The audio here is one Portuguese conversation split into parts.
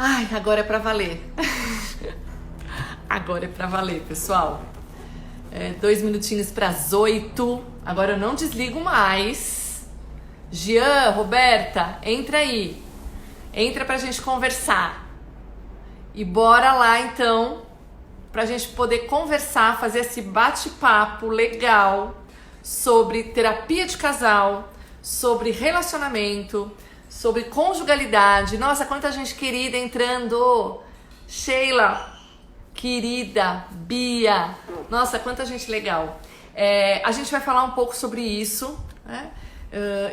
Ai, agora é pra valer. Agora é pra valer, pessoal. 2 minutinhos pras 8. Agora eu não desligo mais. Jean, Roberta, entra aí. Entra pra gente conversar. E bora lá, então, pra gente poder conversar, fazer esse bate-papo legal sobre terapia de casal, sobre relacionamento, sobre conjugalidade. Nossa, quanta gente querida entrando. Sheila, querida, Bia. Nossa, quanta gente legal. A gente vai falar um pouco sobre isso, né?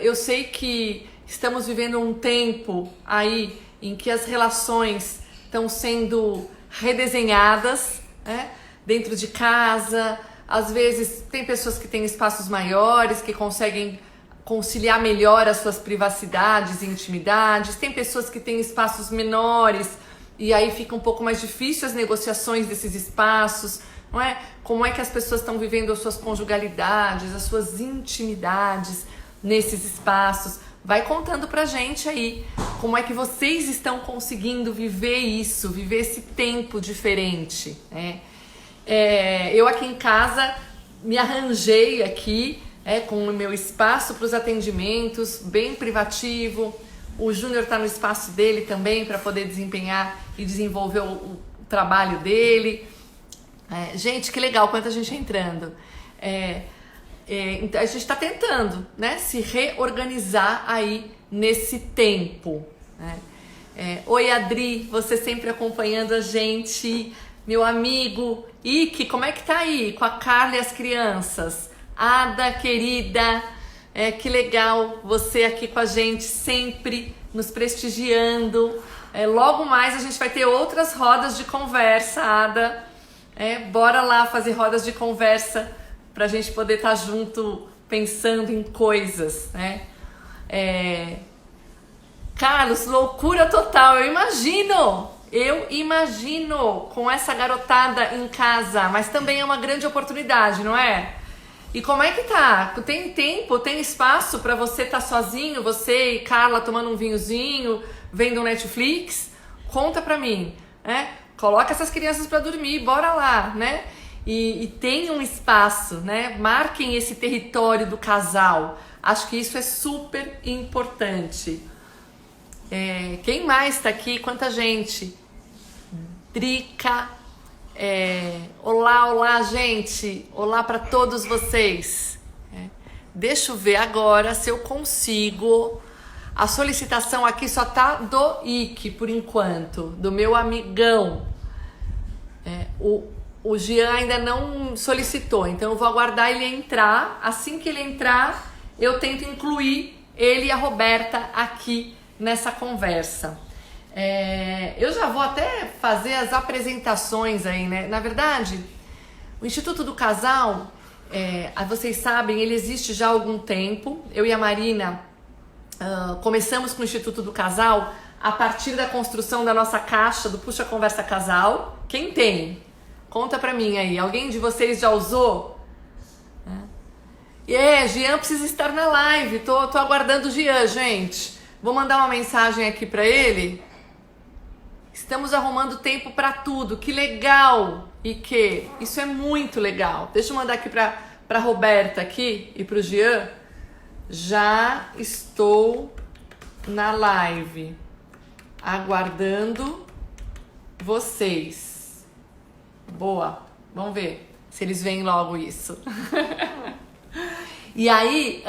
Eu sei que estamos vivendo um tempo aí em que as relações estão sendo redesenhadas, né? Dentro de casa. Às vezes tem pessoas que têm espaços maiores, que conseguem conciliar melhor as suas privacidades e intimidades. Tem pessoas que têm espaços menores e aí fica um pouco mais difícil as negociações desses espaços, não é? Como é que as pessoas estão vivendo as suas conjugalidades, as suas intimidades nesses espaços? Vai contando pra gente aí como é que vocês estão conseguindo viver isso, viver esse tempo diferente, né? Eu aqui em casa me arranjei aqui com o meu espaço para os atendimentos, bem privativo. O Júnior está no espaço dele também para poder desempenhar e desenvolver o trabalho dele. Gente, que legal, quanta gente entrando. Então a gente está tentando, né, se reorganizar aí nesse tempo, né? Oi, Adri, você sempre acompanhando a gente. Meu amigo Ike, como é que tá aí com a Carla e as crianças? Ada, querida, que legal você aqui com a gente, sempre nos prestigiando. Logo mais a gente vai ter outras rodas de conversa, Ada. Bora lá fazer rodas de conversa pra gente poder estar junto pensando em coisas, né? Carlos, loucura total, eu imagino com essa garotada em casa, mas também é uma grande oportunidade, não é? E como é que tá? Tem tempo, tem espaço para você estar sozinho, você e Carla tomando um vinhozinho, vendo um Netflix? Conta pra mim, né? Coloca essas crianças para dormir, bora lá, né? E tem um espaço, né? Marquem esse território do casal. Acho que isso é super importante. Quem mais tá aqui? Quanta gente? Drica. Olá, gente. Olá para todos vocês. Deixa eu ver agora se eu consigo. A solicitação aqui só tá do Ike, por enquanto, do meu amigão. O Jean ainda não solicitou, então eu vou aguardar ele entrar. Assim que ele entrar, eu tento incluir ele e a Roberta aqui nessa conversa. Eu já vou até fazer as apresentações aí, né? Na verdade, o Instituto do Casal, vocês sabem, ele existe já há algum tempo. Eu e a Marina começamos com o Instituto do Casal a partir da construção da nossa caixa do Puxa Conversa Casal. Quem tem? Conta pra mim aí. Alguém de vocês já usou? Jean precisa estar na live. Tô aguardando o Jean, gente. Vou mandar uma mensagem aqui pra ele. Estamos arrumando tempo pra tudo. Que legal! Isso é muito legal. Deixa eu mandar aqui pra Roberta aqui e pro Jean. Já estou na live, aguardando vocês. Boa, vamos ver se eles veem logo isso. E aí,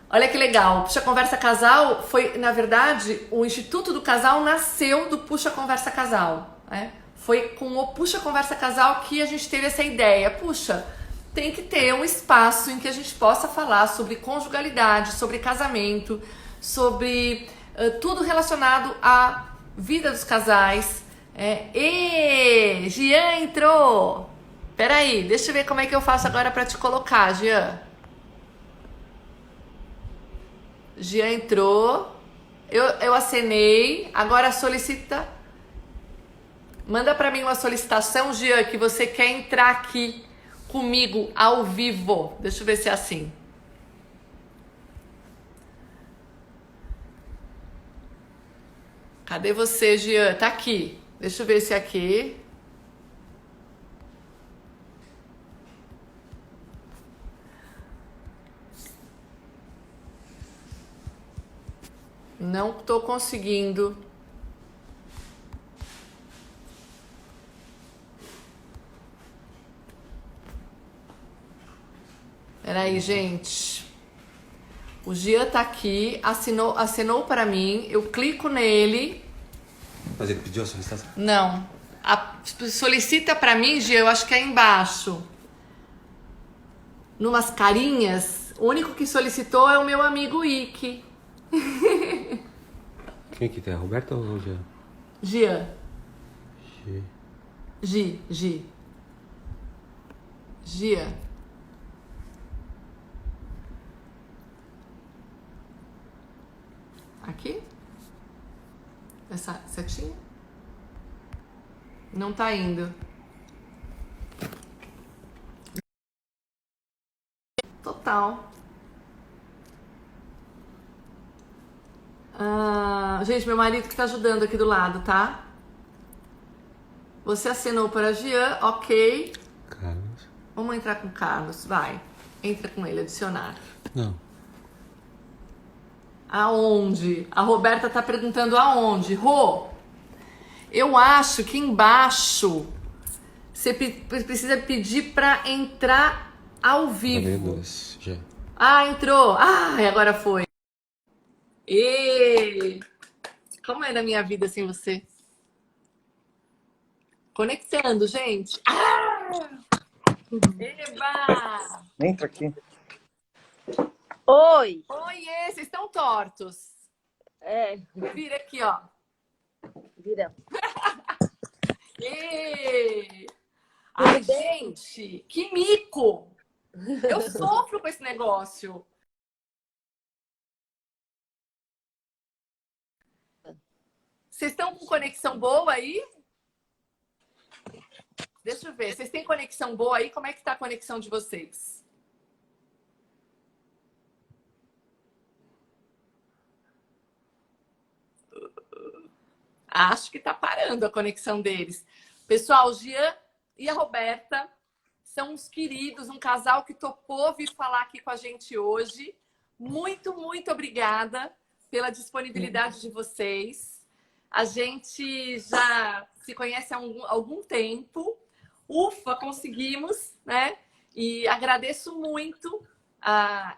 olha que legal, Puxa Conversa Casal foi, na verdade, o Instituto do Casal nasceu do Puxa Conversa Casal, né? Foi com o Puxa Conversa Casal que a gente teve essa ideia. Puxa, tem que ter um espaço em que a gente possa falar sobre conjugalidade, sobre casamento, sobre tudo relacionado à vida dos casais. Jean entrou! Peraí, deixa eu ver como é que eu faço agora para te colocar, Jean. Jean entrou. Eu acenei. Agora solicita. Manda para mim uma solicitação, Jean, que você quer entrar aqui comigo ao vivo. Deixa eu ver se é assim. Cadê você, Jean? Tá aqui. Deixa eu ver se é aqui. Não tô conseguindo. Peraí, gente. O Jean tá aqui, assinou para mim. Eu clico nele. Mas ele pediu a solicitação? Não. Solicita para mim, Jean, eu acho que é embaixo. Numas carinhas. O único que solicitou é o meu amigo Ike. Quem que tem? A Roberta ou o Jean? Jean. G. Jean. Aqui? Essa setinha? Não tá indo. Total. Gente, meu marido que tá ajudando aqui do lado, tá? Você assinou para Jean, ok. Carlos. Vamos entrar com o Carlos, vai. Entra com ele, adicionar. Não. Aonde? A Roberta tá perguntando aonde. Rô, eu acho que embaixo você precisa pedir para entrar ao vivo. Dois, já. Ah, entrou. Ah, agora foi. E como é da minha vida sem você? Conectando, gente. Eba! Entra aqui. Oi! Oiê, vocês estão tortos. É, Vira aqui, ó. vira. Ê! Ai, bem? gente, que mico! Eu sofro com esse negócio. Vocês estão com conexão boa aí? Deixa eu ver. Vocês têm conexão boa aí? Como é que tá a conexão de vocês? Acho que tá parando a conexão deles. Pessoal, o Jean e a Roberta são uns queridos, um casal que topou vir falar aqui com a gente hoje. Muito, muito obrigada pela disponibilidade de vocês. A gente já se conhece há algum tempo. Ufa, conseguimos, né? E agradeço muito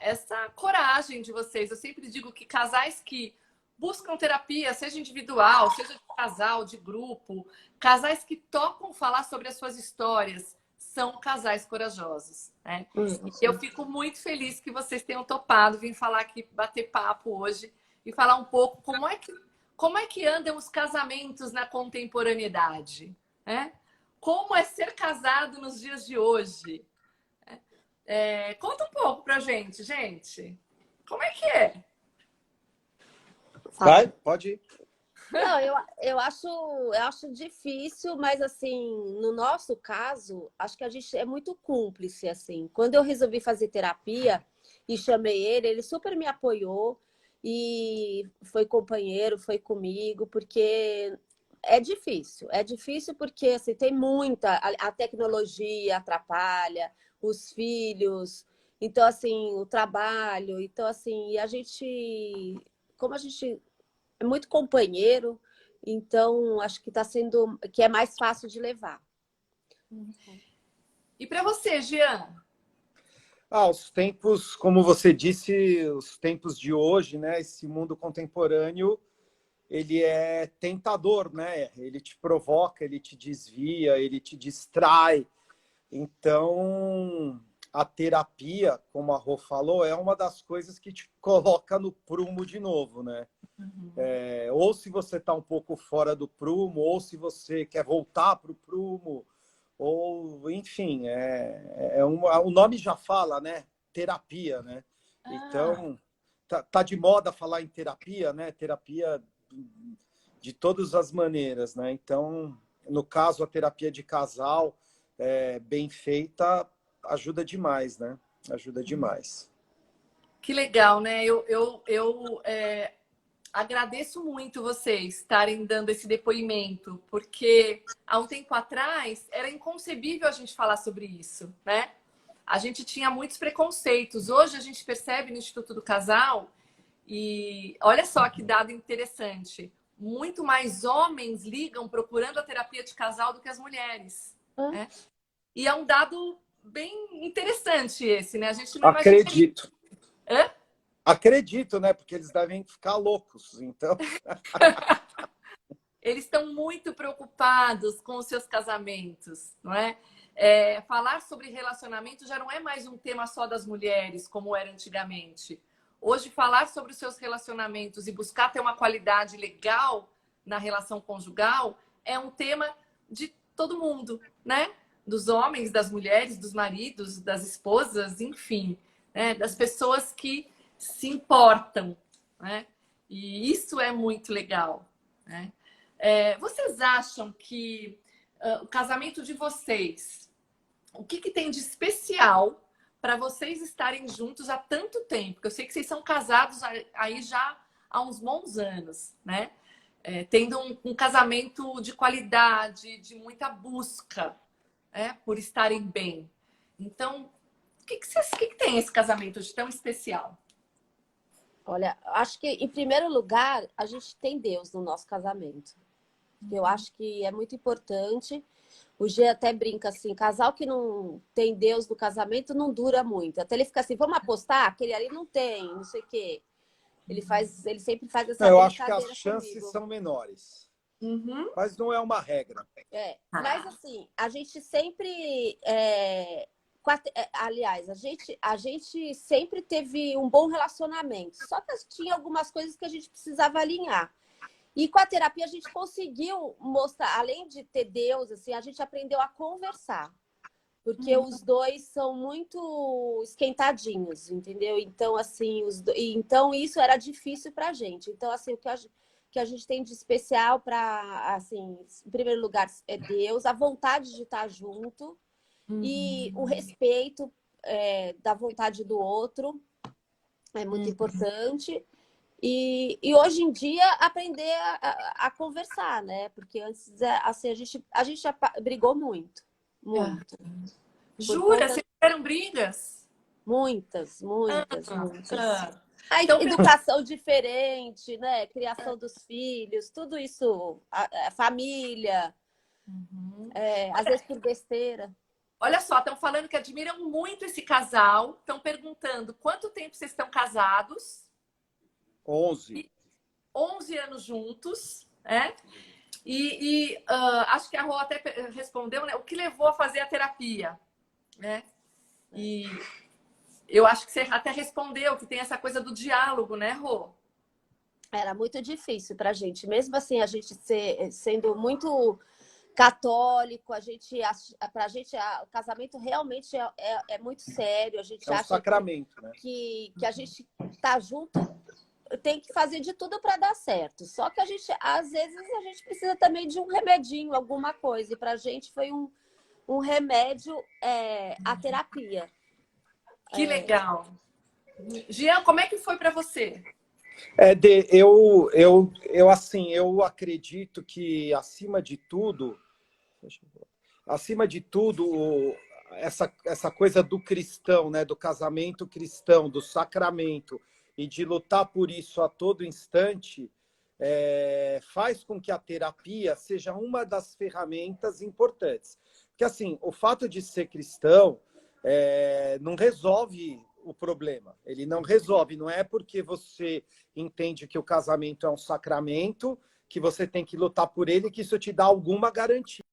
essa coragem de vocês. Eu sempre digo que casais que buscam terapia, seja individual, seja de casal, de grupo, casais que topam falar sobre as suas histórias, são casais corajosos, né? Eu fico muito feliz que vocês tenham topado vir falar aqui, bater papo hoje e falar um pouco como é que andam os casamentos na contemporaneidade, né? Como é ser casado nos dias de hoje? Conta um pouco pra gente, gente. Como é que é? Vai, pode ir. Não, eu acho difícil, mas assim, no nosso caso, acho que a gente é muito cúmplice, assim. Quando eu resolvi fazer terapia e chamei ele, ele super me apoiou e foi companheiro, foi comigo, porque é difícil porque assim, tem muita, a tecnologia atrapalha, os filhos, então assim, o trabalho, então assim, e a gente, como a gente é muito companheiro, então acho que está sendo, que é mais fácil de levar. E para você, Jean? Os tempos, como você disse, os tempos de hoje, né? Esse mundo contemporâneo, ele é tentador, né? Ele te provoca, ele te desvia, ele te distrai. Então, a terapia, como a Rô falou, é uma das coisas que te coloca no prumo de novo, né? Ou se você está um pouco fora do prumo, ou se você quer voltar para o prumo, ou, enfim, o nome já fala, né? Terapia, né? Então, tá de moda falar em terapia, né? Terapia de todas as maneiras, né? Então, no caso, a terapia de casal, bem feita, ajuda demais, né? Ajuda demais. Que legal, né? agradeço muito vocês estarem dando esse depoimento, porque há um tempo atrás era inconcebível a gente falar sobre isso, né? A gente tinha muitos preconceitos. Hoje a gente percebe no Instituto do Casal, e olha só que dado interessante, muito mais homens ligam procurando a terapia de casal do que as mulheres, né? E é um dado bem interessante esse, né? A gente não Acredito. Hã? Acredito, né? Porque eles devem ficar loucos, então. Eles estão muito preocupados com os seus casamentos, não é? Falar sobre relacionamento já não é mais um tema só das mulheres, como era antigamente. Hoje, falar sobre os seus relacionamentos e buscar ter uma qualidade legal na relação conjugal é um tema de todo mundo, né? Dos homens, das mulheres, dos maridos, das esposas, enfim, né? Das pessoas que se importam, né? E isso é muito legal, né? Vocês acham que o casamento de vocês, o que tem de especial para vocês estarem juntos há tanto tempo? Porque eu sei que vocês são casados aí já há uns bons anos, né? Tendo um casamento de qualidade, de muita busca, por estarem bem. Então, o que tem esse casamento de tão especial? Olha, acho que, em primeiro lugar, a gente tem Deus no nosso casamento. Eu acho que é muito importante. O G até brinca assim, casal que não tem Deus no casamento não dura muito. Até ele fica assim, vamos apostar? Aquele ali não tem, não sei o quê. Ele sempre faz essa Eu acho que brincadeira as chances comigo. são menores. Uhum. Mas não é uma regra. Mas assim, a gente sempre... Aliás, a gente sempre teve um bom relacionamento. Só que tinha algumas coisas que a gente precisava alinhar. E com a terapia a gente conseguiu mostrar, além de ter Deus, assim, a gente aprendeu a conversar. Porque os dois são muito esquentadinhos, entendeu? Então, assim, então isso era difícil pra gente. Então, assim, o que a gente tem de especial para, assim, em primeiro lugar, é Deus, a vontade de estar junto e o respeito da vontade do outro é muito importante. E hoje em dia aprender a conversar, né? Porque antes, assim, a gente já brigou muito. Muito. Jura? Vocês tiveram brigas? Muitas. Então, Educação diferente, né? Criação dos filhos, tudo isso, a família, às vezes por besteira. Olha só, estão falando que admiram muito esse casal. Estão perguntando quanto tempo vocês estão casados? 11. 11 anos juntos, né? Acho que a Rô até respondeu, né? O que levou a fazer a terapia, né? E eu acho que você até respondeu que tem essa coisa do diálogo, né, Rô? Era muito difícil pra gente. Mesmo assim, a gente sendo muito católico, pra gente o casamento realmente é muito sério. A gente É um acha sacramento, né? que a gente tá junto, tem que fazer de tudo para dar certo. Só que às vezes a gente precisa também de um remedinho, alguma coisa. E pra gente foi um remédio, a terapia. Que legal. Jean, como é que foi para você? Eu acredito que acima de tudo, essa coisa do cristão, né, do casamento cristão, do sacramento e de lutar por isso a todo instante, faz com que a terapia seja uma das ferramentas importantes. Porque assim, o fato de ser cristão não resolve o problema. Ele não resolve. Não é porque você entende que o casamento é um sacramento que você tem que lutar por ele, que isso te dá alguma garantia.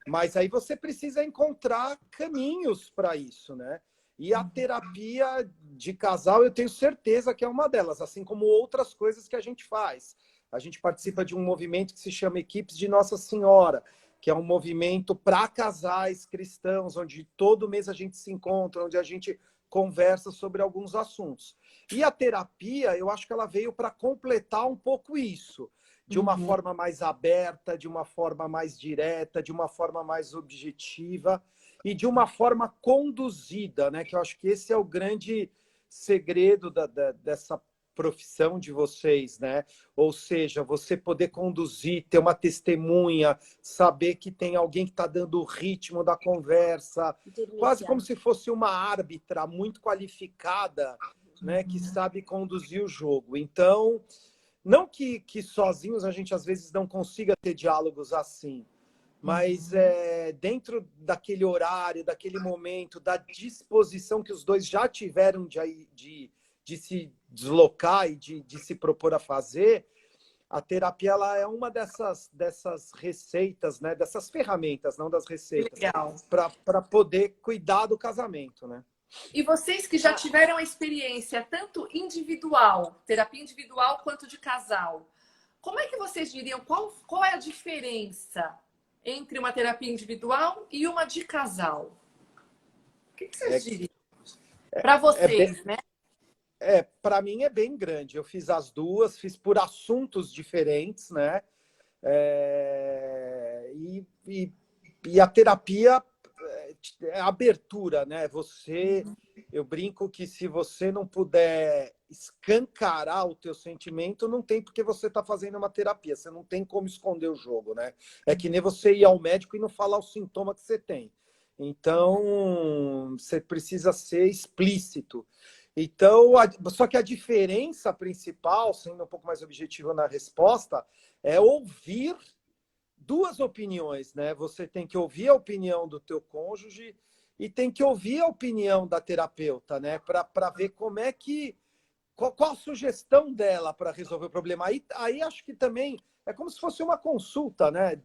Mas aí você precisa encontrar caminhos para isso, né? E a terapia de casal, eu tenho certeza que é uma delas, assim como outras coisas que a gente faz. A gente participa de um movimento que se chama Equipes de Nossa Senhora, que é um movimento para casais cristãos, onde todo mês a gente se encontra, onde a gente conversa sobre alguns assuntos. E a terapia, eu acho que ela veio para completar um pouco isso, de uma forma mais aberta, de uma forma mais direta, de uma forma mais objetiva e de uma forma conduzida, né? Que eu acho que esse é o grande segredo dessa profissão de vocês, né? Ou seja, você poder conduzir, ter uma testemunha, saber que tem alguém que está dando o ritmo da conversa, quase como se fosse uma árbitra muito qualificada, né? Que sabe conduzir o jogo. Então, não que sozinhos a gente às vezes não consiga ter diálogos assim, mas dentro daquele horário, daquele momento, da disposição que os dois já tiveram de se deslocar e de se propor a fazer, a terapia ela é uma dessas receitas, né? Dessas ferramentas, não das receitas, para poder cuidar do casamento, né? E vocês que já tiveram a experiência tanto individual, terapia individual, quanto de casal, como é que vocês diriam, qual é a diferença entre uma terapia individual e uma de casal? O que vocês diriam? Para vocês, né? Para mim é bem grande. Eu fiz as duas, fiz por assuntos diferentes, né? E a terapia é abertura, né? Eu brinco que se você não puder escancarar o teu sentimento, não tem porque você está fazendo uma terapia. Você não tem como esconder o jogo, né? É que nem você ir ao médico e não falar o sintoma que você tem. Então, você precisa ser explícito. Então, só que a diferença principal, sendo um pouco mais objetivo na resposta, é ouvir duas opiniões, né? Você tem que ouvir a opinião do teu cônjuge e tem que ouvir a opinião da terapeuta, né? Para ver como é que... Qual a sugestão dela para resolver o problema. Aí acho que também é como se fosse uma consulta, né?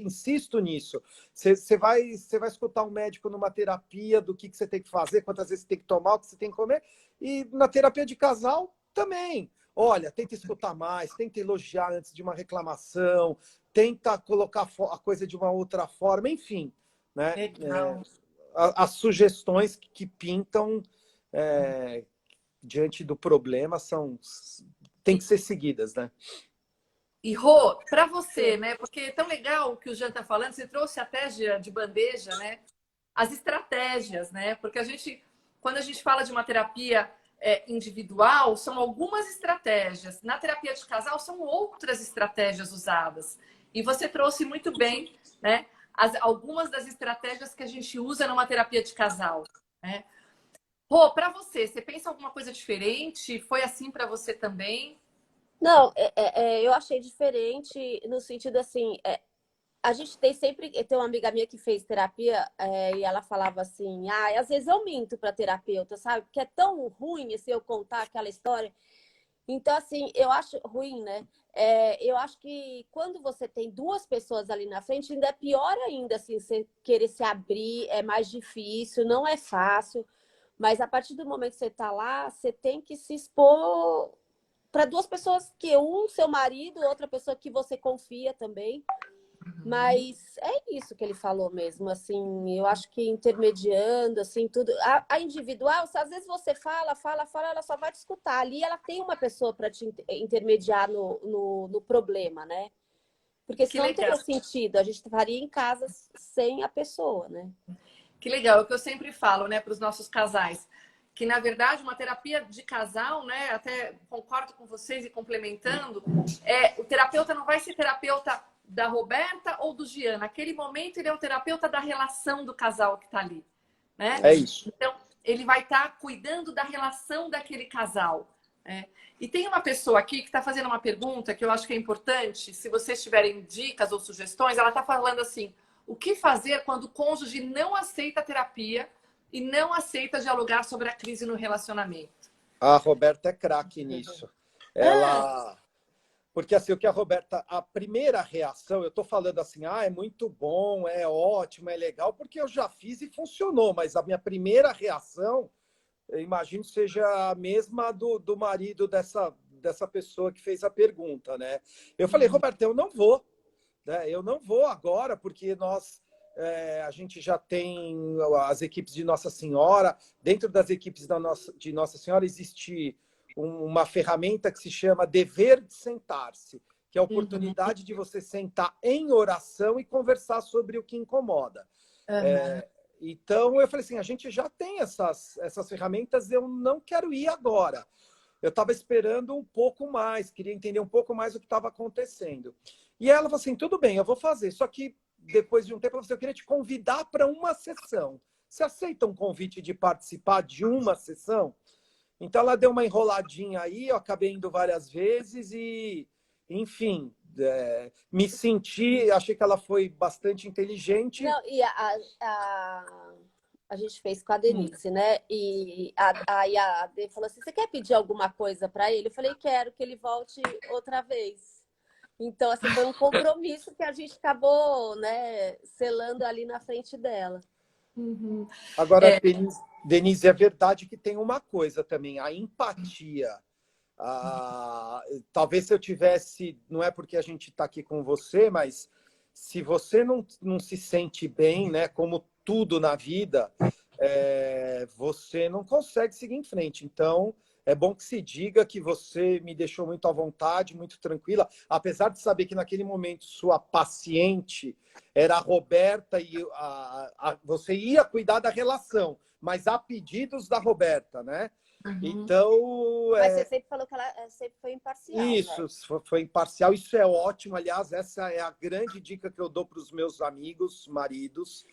Insisto nisso. Você vai escutar um médico numa terapia do que você tem que fazer, quantas vezes você tem que tomar, o que você tem que comer. E na terapia de casal também. Olha, tenta escutar mais, tenta elogiar antes de uma reclamação, tenta colocar a coisa de uma outra forma, enfim, né? As sugestões que pintam diante do problema tem que ser seguidas, né? E Rô, para você, né? Porque é tão legal o que o Jean está falando, você trouxe até de bandeja, né? As estratégias, né? Porque quando a gente fala de uma terapia individual, são algumas estratégias. Na terapia de casal, são outras estratégias usadas. E você trouxe muito bem, né? Algumas das estratégias que a gente usa numa terapia de casal, né? Pô, para você pensa alguma coisa diferente? Foi assim para você também? Não, eu achei diferente no sentido assim, a gente tem uma amiga minha que fez terapia e ela falava assim, às vezes eu minto para terapeuta, sabe? Porque é tão ruim assim, eu contar aquela história. Então, assim, eu acho ruim, né? Eu acho que quando você tem duas pessoas ali na frente, ainda é pior ainda, assim, você querer se abrir, é mais difícil, não é fácil. Mas a partir do momento que você está lá, você tem que se expor para duas pessoas, seu marido, outra pessoa que você confia também. Mas é isso que ele falou mesmo, assim, eu acho que intermediando, assim, tudo. A individual, às vezes você fala, ela só vai te escutar. Ali ela tem uma pessoa para te intermediar no problema, né? Porque senão não teria sentido, a gente faria em casa sem a pessoa, né? Que legal, é o que eu sempre falo, né, para os nossos casais, que na verdade uma terapia de casal, né, até concordo com vocês e complementando, o terapeuta não vai ser terapeuta da Roberta ou do Jean. Naquele momento ele é o terapeuta da relação do casal que está ali, né? É isso. Então ele vai estar cuidando da relação daquele casal, né? E tem uma pessoa aqui que está fazendo uma pergunta que eu acho que é importante, se vocês tiverem dicas ou sugestões, ela está falando assim: o que fazer quando o cônjuge não aceita a terapia e não aceita dialogar sobre a crise no relacionamento? A Roberta é craque nisso. Porque assim, o que a primeira reação, eu estou falando assim, é muito bom, é ótimo, é legal, porque eu já fiz e funcionou, mas a minha primeira reação, eu imagino seja a mesma do marido dessa pessoa que fez a pergunta, né? Eu falei, Roberta, eu não vou. Né? Eu não vou agora, porque a gente já tem as equipes de Nossa Senhora. Dentro das equipes de Nossa Senhora existe uma ferramenta que se chama Dever de Sentar-se, que é a oportunidade de você sentar em oração e conversar sobre o que incomoda. Então eu falei assim, a gente já tem essas ferramentas, eu não quero ir agora. Eu estava esperando um pouco mais, queria entender um pouco mais o que estava acontecendo. E ela falou assim, tudo bem, eu vou fazer. Só que depois de um tempo, ela falou assim, eu queria te convidar para uma sessão. Você aceita um convite de participar de uma sessão? Então ela deu uma enroladinha aí, eu acabei indo várias vezes e, enfim, me senti, achei que ela foi bastante inteligente. Não, e a gente fez com a Denise, né? E aí a Dê falou assim: você quer pedir alguma coisa para ele? Eu falei: quero que ele volte outra vez. Então, assim, foi um compromisso que a gente acabou, né, selando ali na frente dela. Uhum. Agora, Denise, é verdade que tem uma coisa também, a empatia. Talvez se eu tivesse, não é porque a gente está aqui com você, mas se você não se sente bem, né, como tudo na vida, você não consegue seguir em frente. Então, é bom que se diga que você me deixou muito à vontade, muito tranquila, apesar de saber que naquele momento sua paciente era a Roberta e você ia cuidar da relação, mas há pedidos da Roberta, né? Uhum. Então... Mas você sempre falou que ela sempre foi imparcial. Isso, né? Foi imparcial. Isso é ótimo. Aliás, essa é a grande dica que eu dou para os meus amigos, maridos,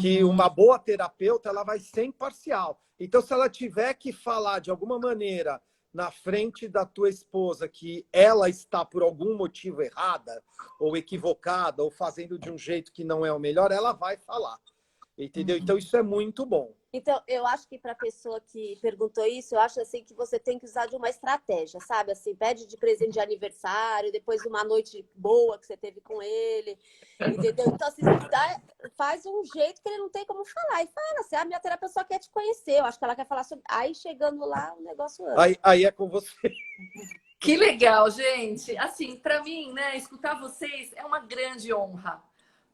que uma boa terapeuta ela vai ser imparcial. Então, se ela tiver que falar de alguma maneira na frente da tua esposa que ela está por algum motivo errada, ou equivocada, ou fazendo de um jeito que não é o melhor, ela vai falar. Entendeu? Então, isso é muito bom. Então, eu acho que para a pessoa que perguntou isso, eu acho assim que você tem que usar de uma estratégia, sabe? Assim, pede de presente de aniversário, depois de uma noite boa que você teve com ele, entendeu? Então, assim, faz um jeito que ele não tem como falar. E fala assim, a minha terapeuta só quer te conhecer. Eu acho que ela quer falar sobre... Aí, chegando lá, o negócio anda. Aí é com você. Que legal, gente. Assim, para mim, né, escutar vocês é uma grande honra.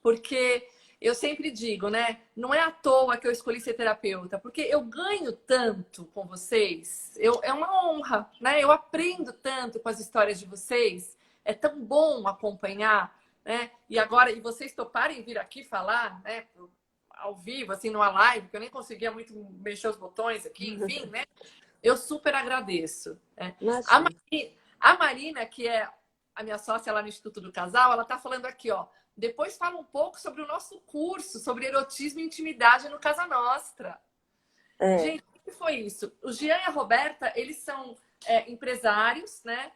Porque... eu sempre digo, né? Não é à toa que eu escolhi ser terapeuta, porque eu ganho tanto com vocês, é uma honra, né? Eu aprendo tanto com as histórias de vocês, é tão bom acompanhar, né? E vocês toparem vir aqui falar, né? Ao vivo, assim, numa live, que eu nem conseguia muito mexer os botões aqui, enfim, né? Eu super agradeço. Né? A Marina, que é a minha sócia lá no Instituto do Casal, ela tá falando aqui, ó. Depois fala um pouco sobre o nosso curso, sobre erotismo e intimidade no Casa Nostra. Gente, o que foi isso? O Jean e a Roberta, eles são empresários, né?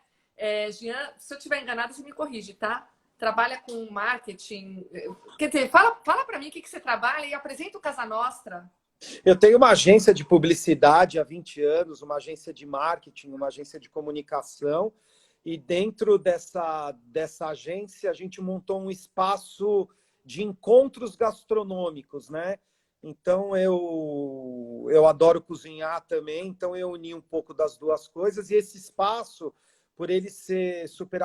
Jean, se eu estiver enganada, você me corrige, tá? Trabalha com marketing. Quer dizer, fala para mim o que você trabalha e apresenta o Casa Nostra. Eu tenho uma agência de publicidade há 20 anos, uma agência de marketing, uma agência de comunicação. E dentro dessa agência, a gente montou um espaço de encontros gastronômicos, né? Então, eu adoro cozinhar também, então eu uni um pouco das duas coisas. E esse espaço, por ele ser super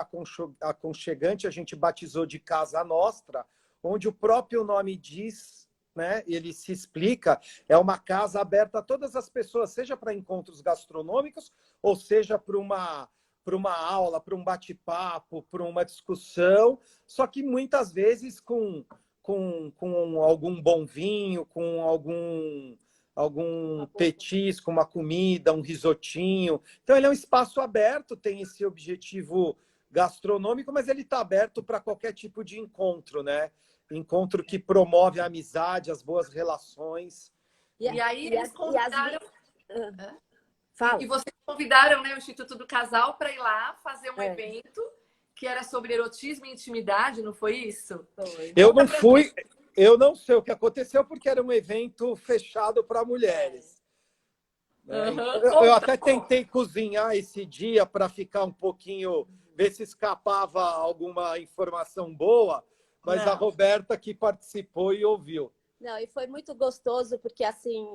aconchegante, a gente batizou de Casa Nostra, onde o próprio nome diz, né? Ele se explica, é uma casa aberta a todas as pessoas, seja para encontros gastronômicos, ou seja para uma aula, para um bate-papo, para uma discussão, só que muitas vezes com algum bom vinho, com algum petisco, uma comida, um risotinho. Então, ele é um espaço aberto, tem esse objetivo gastronômico, mas ele está aberto para qualquer tipo de encontro, né? Encontro que promove a amizade, as boas relações. E aí eles convidaram... Fala. E vocês convidaram, né, o Instituto do Casal para ir lá fazer um evento que era sobre erotismo e intimidade, não foi isso? Foi. Eu não fui, eu não sei o que aconteceu, porque era um evento fechado para mulheres. Eu até tentei cozinhar esse dia para ficar um pouquinho, ver se escapava alguma informação boa, mas a Roberta que participou e ouviu. Não, e foi muito gostoso, porque assim,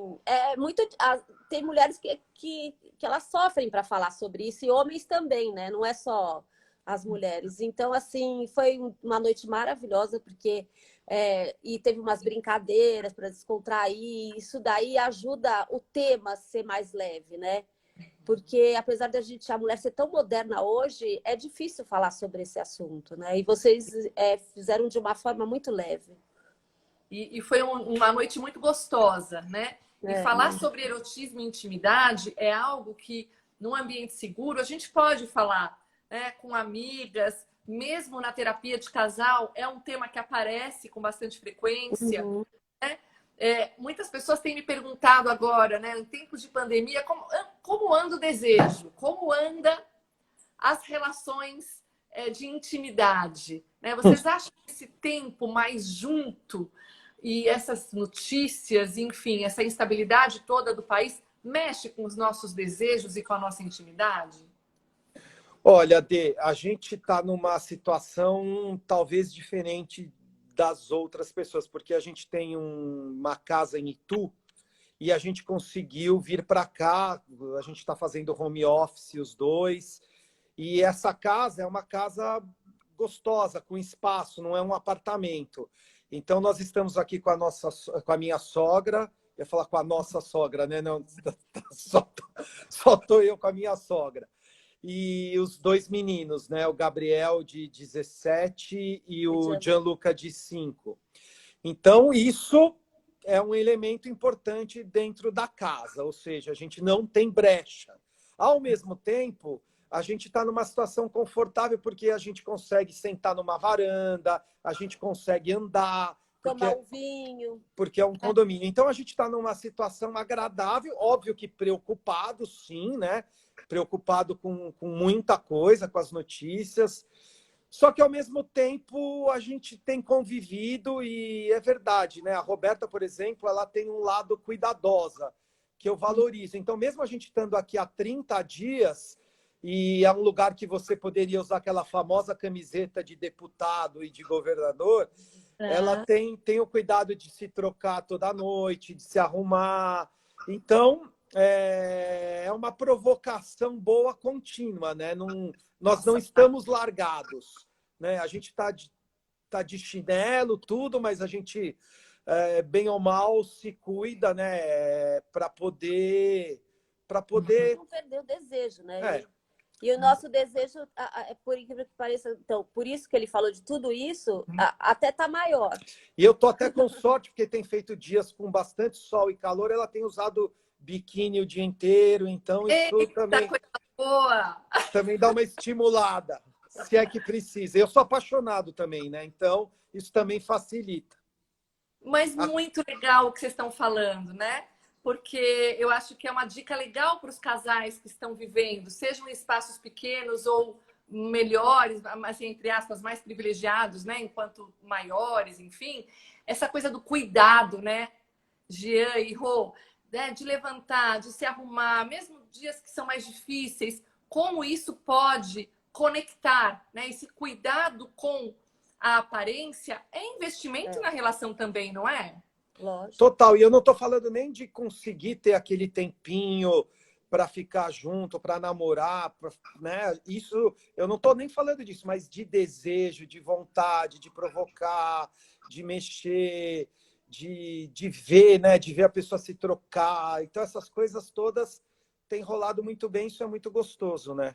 tem mulheres que elas sofrem para falar sobre isso, e homens também, né? Não é só as mulheres. Então, assim, foi uma noite maravilhosa, porque e teve umas brincadeiras para descontrair, isso daí ajuda o tema a ser mais leve, né? Porque apesar da a mulher ser tão moderna hoje, é difícil falar sobre esse assunto, né? E vocês fizeram de uma forma muito leve. E foi uma noite muito gostosa, né? E falar sobre erotismo e intimidade é algo que, num ambiente seguro, a gente pode falar, né, com amigas, mesmo na terapia de casal, é um tema que aparece com bastante frequência. Uhum. Né? Muitas pessoas têm me perguntado agora, né, em tempos de pandemia, como anda o desejo? Como anda as relações de intimidade? Né? Vocês acham que esse tempo mais junto e essas notícias, enfim, essa instabilidade toda do país mexe com os nossos desejos e com a nossa intimidade? Olha, Dê, a gente está numa situação talvez diferente das outras pessoas, porque a gente tem uma casa em Itu e a gente conseguiu vir para cá, a gente está fazendo home office os dois, e essa casa é uma casa gostosa, com espaço, não é um apartamento. Então, nós estamos aqui com a minha sogra, eu ia falar com a nossa sogra, né? Não, só estou eu com a minha sogra. E os dois meninos, né? O Gabriel, de 17, e o Gianluca, de 5. Então, isso é um elemento importante dentro da casa, ou seja, a gente não tem brecha. Ao mesmo tempo, a gente está numa situação confortável porque a gente consegue sentar numa varanda, a gente consegue andar. Tomar um vinho. Porque é um condomínio. Então, a gente está numa situação agradável, óbvio que preocupado, sim, né? Preocupado com muita coisa, com as notícias. Só que, ao mesmo tempo, a gente tem convivido e é verdade, né? A Roberta, por exemplo, ela tem um lado cuidadosa, que eu valorizo. Então, mesmo a gente estando aqui há 30 dias, e é um lugar que você poderia usar aquela famosa camiseta de deputado e de governador, ela tem o cuidado de se trocar toda noite, de se arrumar. Então, é uma provocação boa contínua, né? Nós não estamos largados, né? A gente tá de chinelo, tudo, mas a gente, bem ou mal, se cuida, né? Para poder... Não perder o desejo, né? E o nosso desejo, por incrível que pareça, então, por isso que ele falou de tudo isso, até tá maior. E eu tô até com sorte, porque tem feito dias com bastante sol e calor, ela tem usado biquíni o dia inteiro, então isso também dá uma estimulada, se é que precisa. Eu sou apaixonado também, né? Então, isso também facilita. Mas muito legal o que vocês estão falando, né? Porque eu acho que é uma dica legal para os casais que estão vivendo, sejam em espaços pequenos ou melhores, assim, entre aspas, mais privilegiados, né? Enquanto maiores, enfim. Essa coisa do cuidado, né? Jean e Rô, né? De levantar, de se arrumar, mesmo dias que são mais difíceis, como isso pode conectar, né? Esse cuidado com a aparência é investimento na relação também, não é? Lógico. Total, e eu não estou falando nem de conseguir ter aquele tempinho para ficar junto, para namorar, né? Isso, eu não estou nem falando disso, mas de desejo, de vontade, de provocar, de mexer, de ver, né? De ver a pessoa se trocar. Então, essas coisas todas têm rolado muito bem, isso é muito gostoso, né?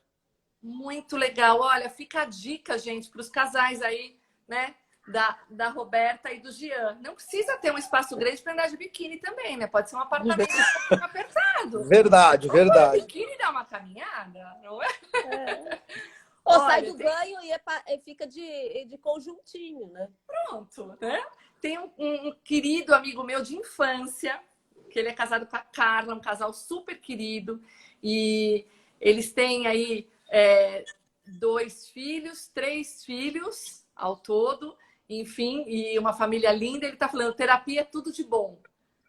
Muito legal. Olha, fica a dica, gente, para os casais aí, né? Da Roberta e do Jean. Não precisa ter um espaço grande para andar de biquíni também, né? Pode ser um apartamento um pouco apertado. Verdade, verdade. O biquíni dá uma caminhada, não é? Ou sai do banho e fica de conjuntinho, né? Pronto, né? Tem um querido amigo meu de infância, que ele é casado com a Carla, um casal super querido, e eles têm aí 2 filhos, 3 filhos ao todo, enfim, e uma família linda. Ele está falando, terapia é tudo de bom,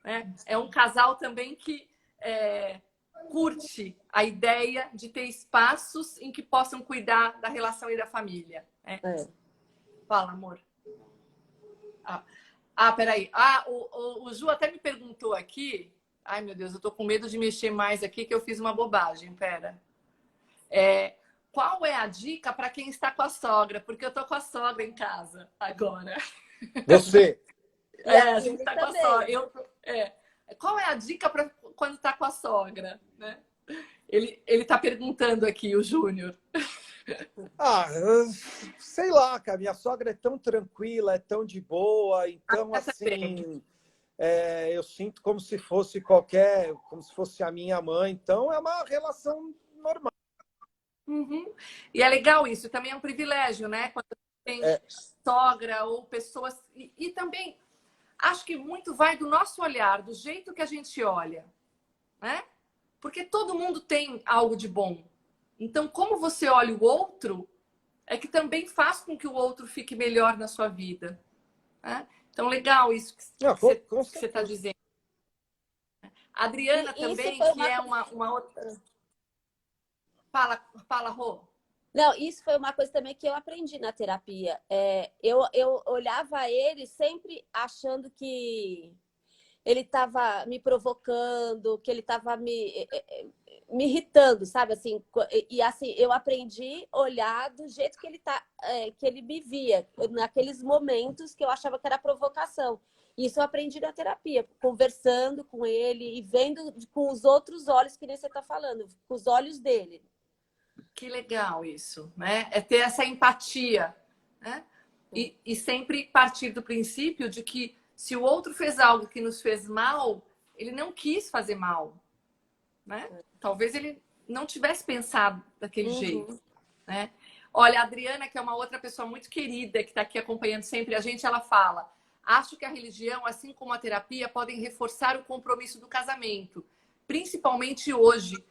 né? É um casal também que curte a ideia de ter espaços em que possam cuidar da relação e da família. Né? Fala, amor. Peraí. O Ju até me perguntou aqui. Ai, meu Deus, eu tô com medo de mexer mais aqui, que eu fiz uma bobagem. Pera. Qual é a dica para quem está com a sogra? Porque eu tô com a sogra em casa agora. Você? A gente está com a sogra. Qual é a dica para quando está com a sogra? Né? Ele está perguntando aqui, o Júnior. Ah, sei lá, cara, minha sogra é tão tranquila, é tão de boa, então Essa é bem. assim, eu sinto como se fosse como se fosse a minha mãe, então é uma relação normal. Uhum. E é legal isso, também é um privilégio, né? Quando tem É, sogra ou pessoas. E também acho que muito vai do nosso olhar, do jeito que a gente olha, né? Porque todo mundo tem algo de bom. Então, como você olha o outro, é que também faz com que o outro fique melhor na sua vida, né? Então, legal isso não, que você com está certeza. dizendo. A Adriana E isso também, foi que uma é coisa. uma outra. Fala, Rô. Não, isso foi uma coisa também que eu aprendi na terapia. Eu olhava ele sempre achando que ele estava me provocando, que ele estava me irritando, sabe? Assim, e assim, eu aprendi a olhar do jeito que que ele me via, naqueles momentos que eu achava que era provocação. Isso eu aprendi na terapia, conversando com ele e vendo com os outros olhos, que nem você está falando, com os olhos dele. Que legal isso, né? É ter essa empatia, né? E sempre partir do princípio de que se o outro fez algo que nos fez mal, ele não quis fazer mal, né? Talvez ele não tivesse pensado daquele jeito, Uhum. né? Olha, a Adriana, que é uma outra pessoa muito querida, que está aqui acompanhando sempre a gente, ela fala: acho que a religião, assim como a terapia, podem reforçar o compromisso do casamento, principalmente hoje,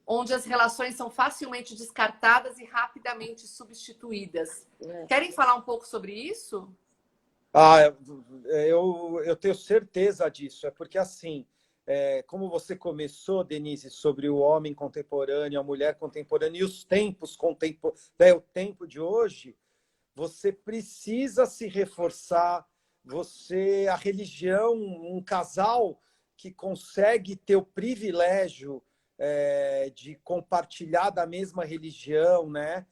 onde as relações são facilmente descartadas e rapidamente substituídas. É. Querem falar um pouco sobre isso? Ah, eu tenho certeza disso. É porque, assim, como você começou, Denise, sobre o homem contemporâneo, a mulher contemporânea e os tempos contemporâneos, o tempo de hoje, você precisa se reforçar. A religião, um casal que consegue ter o privilégio de compartilhar da mesma religião, né?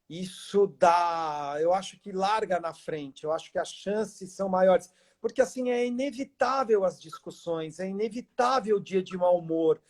Isso dá, eu acho que larga na frente, eu acho que as chances são maiores, porque assim é inevitável as discussões, é inevitável o dia de mau humor,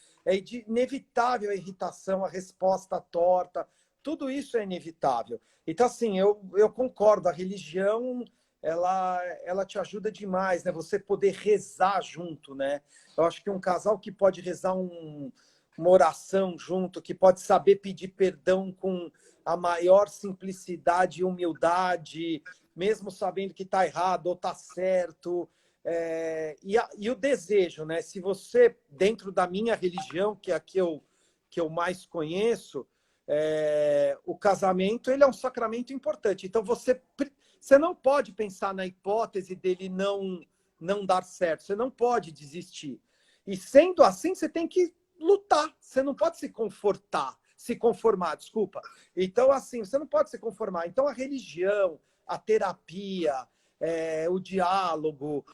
inevitável a irritação, a resposta torta, tudo isso é inevitável. Então assim, eu concordo, a religião ela te ajuda demais, né? Você poder rezar junto, né? Eu acho que um casal que pode rezar uma oração junto, que pode saber pedir perdão com a maior simplicidade e humildade, mesmo sabendo que está errado ou está certo. E o desejo, né? Se você, dentro da minha religião, que é a que eu mais conheço, o casamento ele é um sacramento importante. Então, você não pode pensar na hipótese dele não dar certo. Você não pode desistir. E sendo assim, você tem que lutar. Você não pode se conformar, desculpa. Então, assim, você não pode se conformar. Então, a religião, a terapia, o diálogo,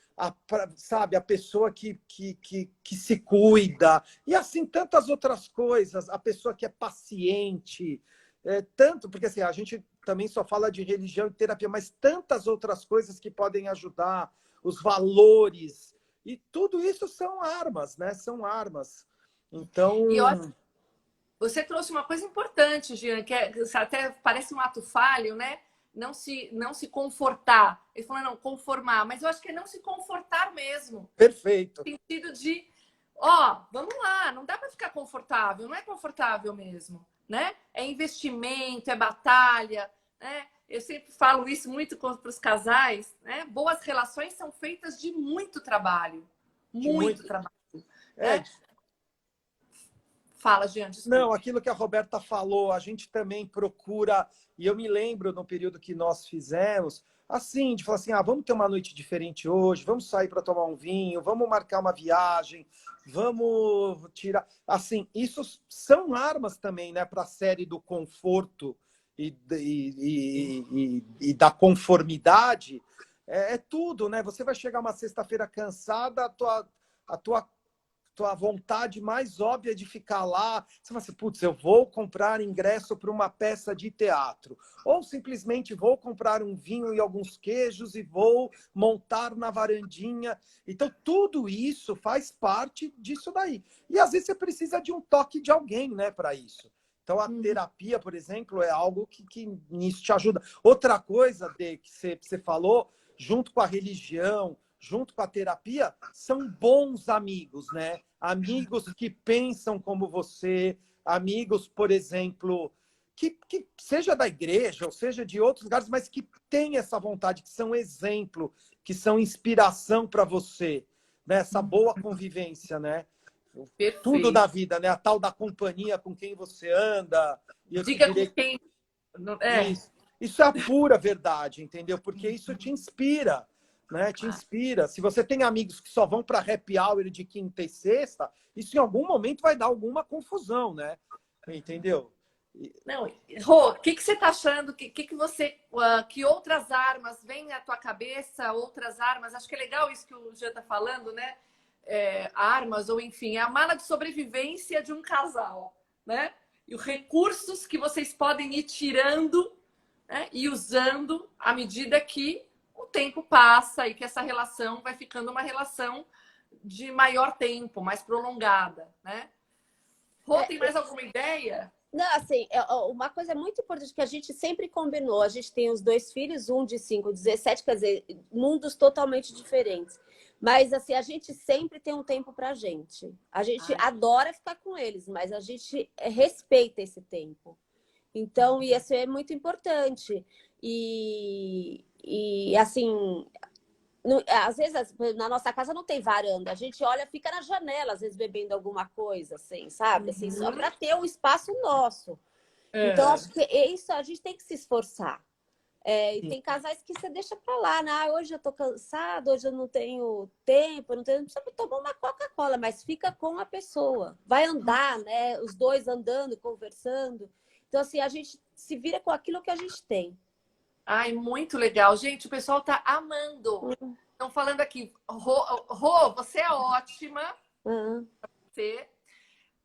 sabe, a pessoa que se cuida, e assim, tantas outras coisas, a pessoa que é paciente, tanto, porque assim, a gente também só fala de religião e terapia, mas tantas outras coisas que podem ajudar, os valores, e tudo isso são armas, né? São armas. E eu Então, Você trouxe uma coisa importante, Jean, que até parece um ato falho, né? Não se confortar. Ele falou, não, conformar. Mas eu acho que é não se confortar mesmo. perfeito. No sentido de, vamos lá, não dá para ficar confortável, não é confortável mesmo, né? É investimento, é batalha, né? Eu sempre falo isso muito para os casais, né? Boas relações são feitas de De muito muito. trabalho, É, né? Fala, Jean, não, desculpe. aquilo que a Roberta falou, a gente também procura, e eu me lembro no período que nós fizemos, assim, de falar assim, vamos ter uma noite diferente hoje, vamos sair para tomar um vinho, vamos marcar uma viagem, vamos tirar. Assim, isso são armas também, né, para a série do conforto e da conformidade. É tudo, né? Você vai chegar uma sexta-feira cansada, a tua vontade mais óbvia de ficar lá, você fala assim, putz, eu vou comprar ingresso para uma peça de teatro, ou simplesmente vou comprar um vinho e alguns queijos e vou montar na varandinha. Então, tudo isso faz parte disso daí. E às vezes você precisa de um toque de alguém, né, para isso. Então, a terapia, por exemplo, é algo que nisso te ajuda. Outra coisa, Dê, que você falou, junto com a religião, junto com a terapia, são bons amigos, né? Amigos que pensam como você, amigos, por exemplo, que seja da igreja, ou seja de outros lugares, mas que têm essa vontade, que são exemplo, que são inspiração para você, né? Essa boa convivência, né? Perfeito. Tudo da vida, né? A tal da companhia com quem você anda. E eu Diga te direi... com quem... Isso é a pura verdade, entendeu? Porque isso te inspira, né? Te inspira. Se você tem amigos que só vão para happy hour de quinta e sexta, isso em algum momento vai dar alguma confusão, né? Entendeu? Não, Rô, o que você está achando? Que você, que outras armas vêm à tua cabeça? Outras armas? Acho que é legal isso que o Jean está falando, né? Armas, ou enfim, é a mala de sobrevivência de um casal, né? E os recursos que vocês podem ir tirando, né? E usando à medida que o tempo passa e que essa relação vai ficando uma relação de maior tempo, mais prolongada, né? Rô, tem mais alguma ideia? Não, assim, uma coisa muito importante que a gente sempre combinou, a gente tem os 2 filhos, um de 5, 17, quer dizer, mundos totalmente diferentes. Mas, assim, a gente sempre tem um tempo pra gente. A gente adora ficar com eles, mas a gente respeita esse tempo. Então, isso é muito importante. E assim, às vezes na nossa casa não tem varanda. A gente olha, fica na janela, às vezes bebendo alguma coisa, assim, sabe? Assim, só para ter um espaço nosso. Então, acho que isso a gente tem que se esforçar. E tem casais que você deixa pra lá, né? Hoje eu tô cansado, hoje eu não tenho tempo, não precisa tomar uma Coca-Cola, mas fica com a pessoa. Vai andar, né? Os dois andando, conversando. Então, assim, a gente se vira com aquilo que a gente tem. Ai, muito legal. Gente, o pessoal tá amando. Estão falando aqui, Rô, você é ótima. Você,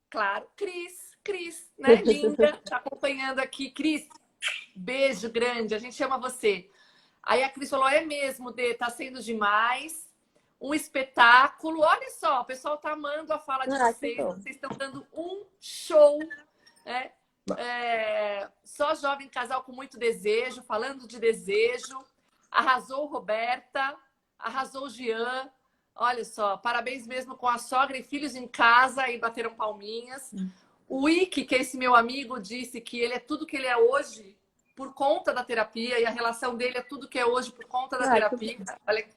claro. Cris, né? Linda, tá acompanhando aqui. Cris, beijo grande, a gente ama você. Aí a Cris falou, é mesmo, Dê, tá sendo demais. Um espetáculo. Olha só, o pessoal tá amando a fala de vocês. Vocês estão dando um show, né? Só jovem casal com muito desejo, falando de desejo. Arrasou Roberta, arrasou Jean. Olha só, parabéns mesmo com a sogra e filhos em casa e bateram palminhas. O Ike, que é esse meu amigo, disse que ele é tudo que ele é hoje por conta da terapia e a relação dele é tudo que é hoje por conta da terapia. Olha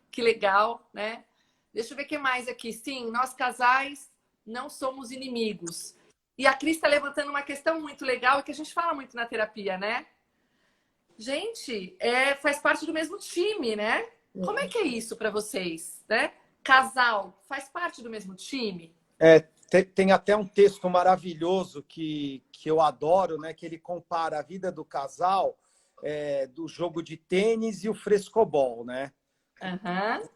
que legal, né? Deixa eu ver o que mais aqui. Sim, nós casais não somos inimigos. E a Cris está levantando uma questão muito legal e que a gente fala muito na terapia, né? Gente, faz parte do mesmo time, né? Como é que é isso para vocês, né? Casal, faz parte do mesmo time? Tem até um texto maravilhoso que eu adoro, né? Que ele compara a vida do casal do jogo de tênis e o frescobol, né?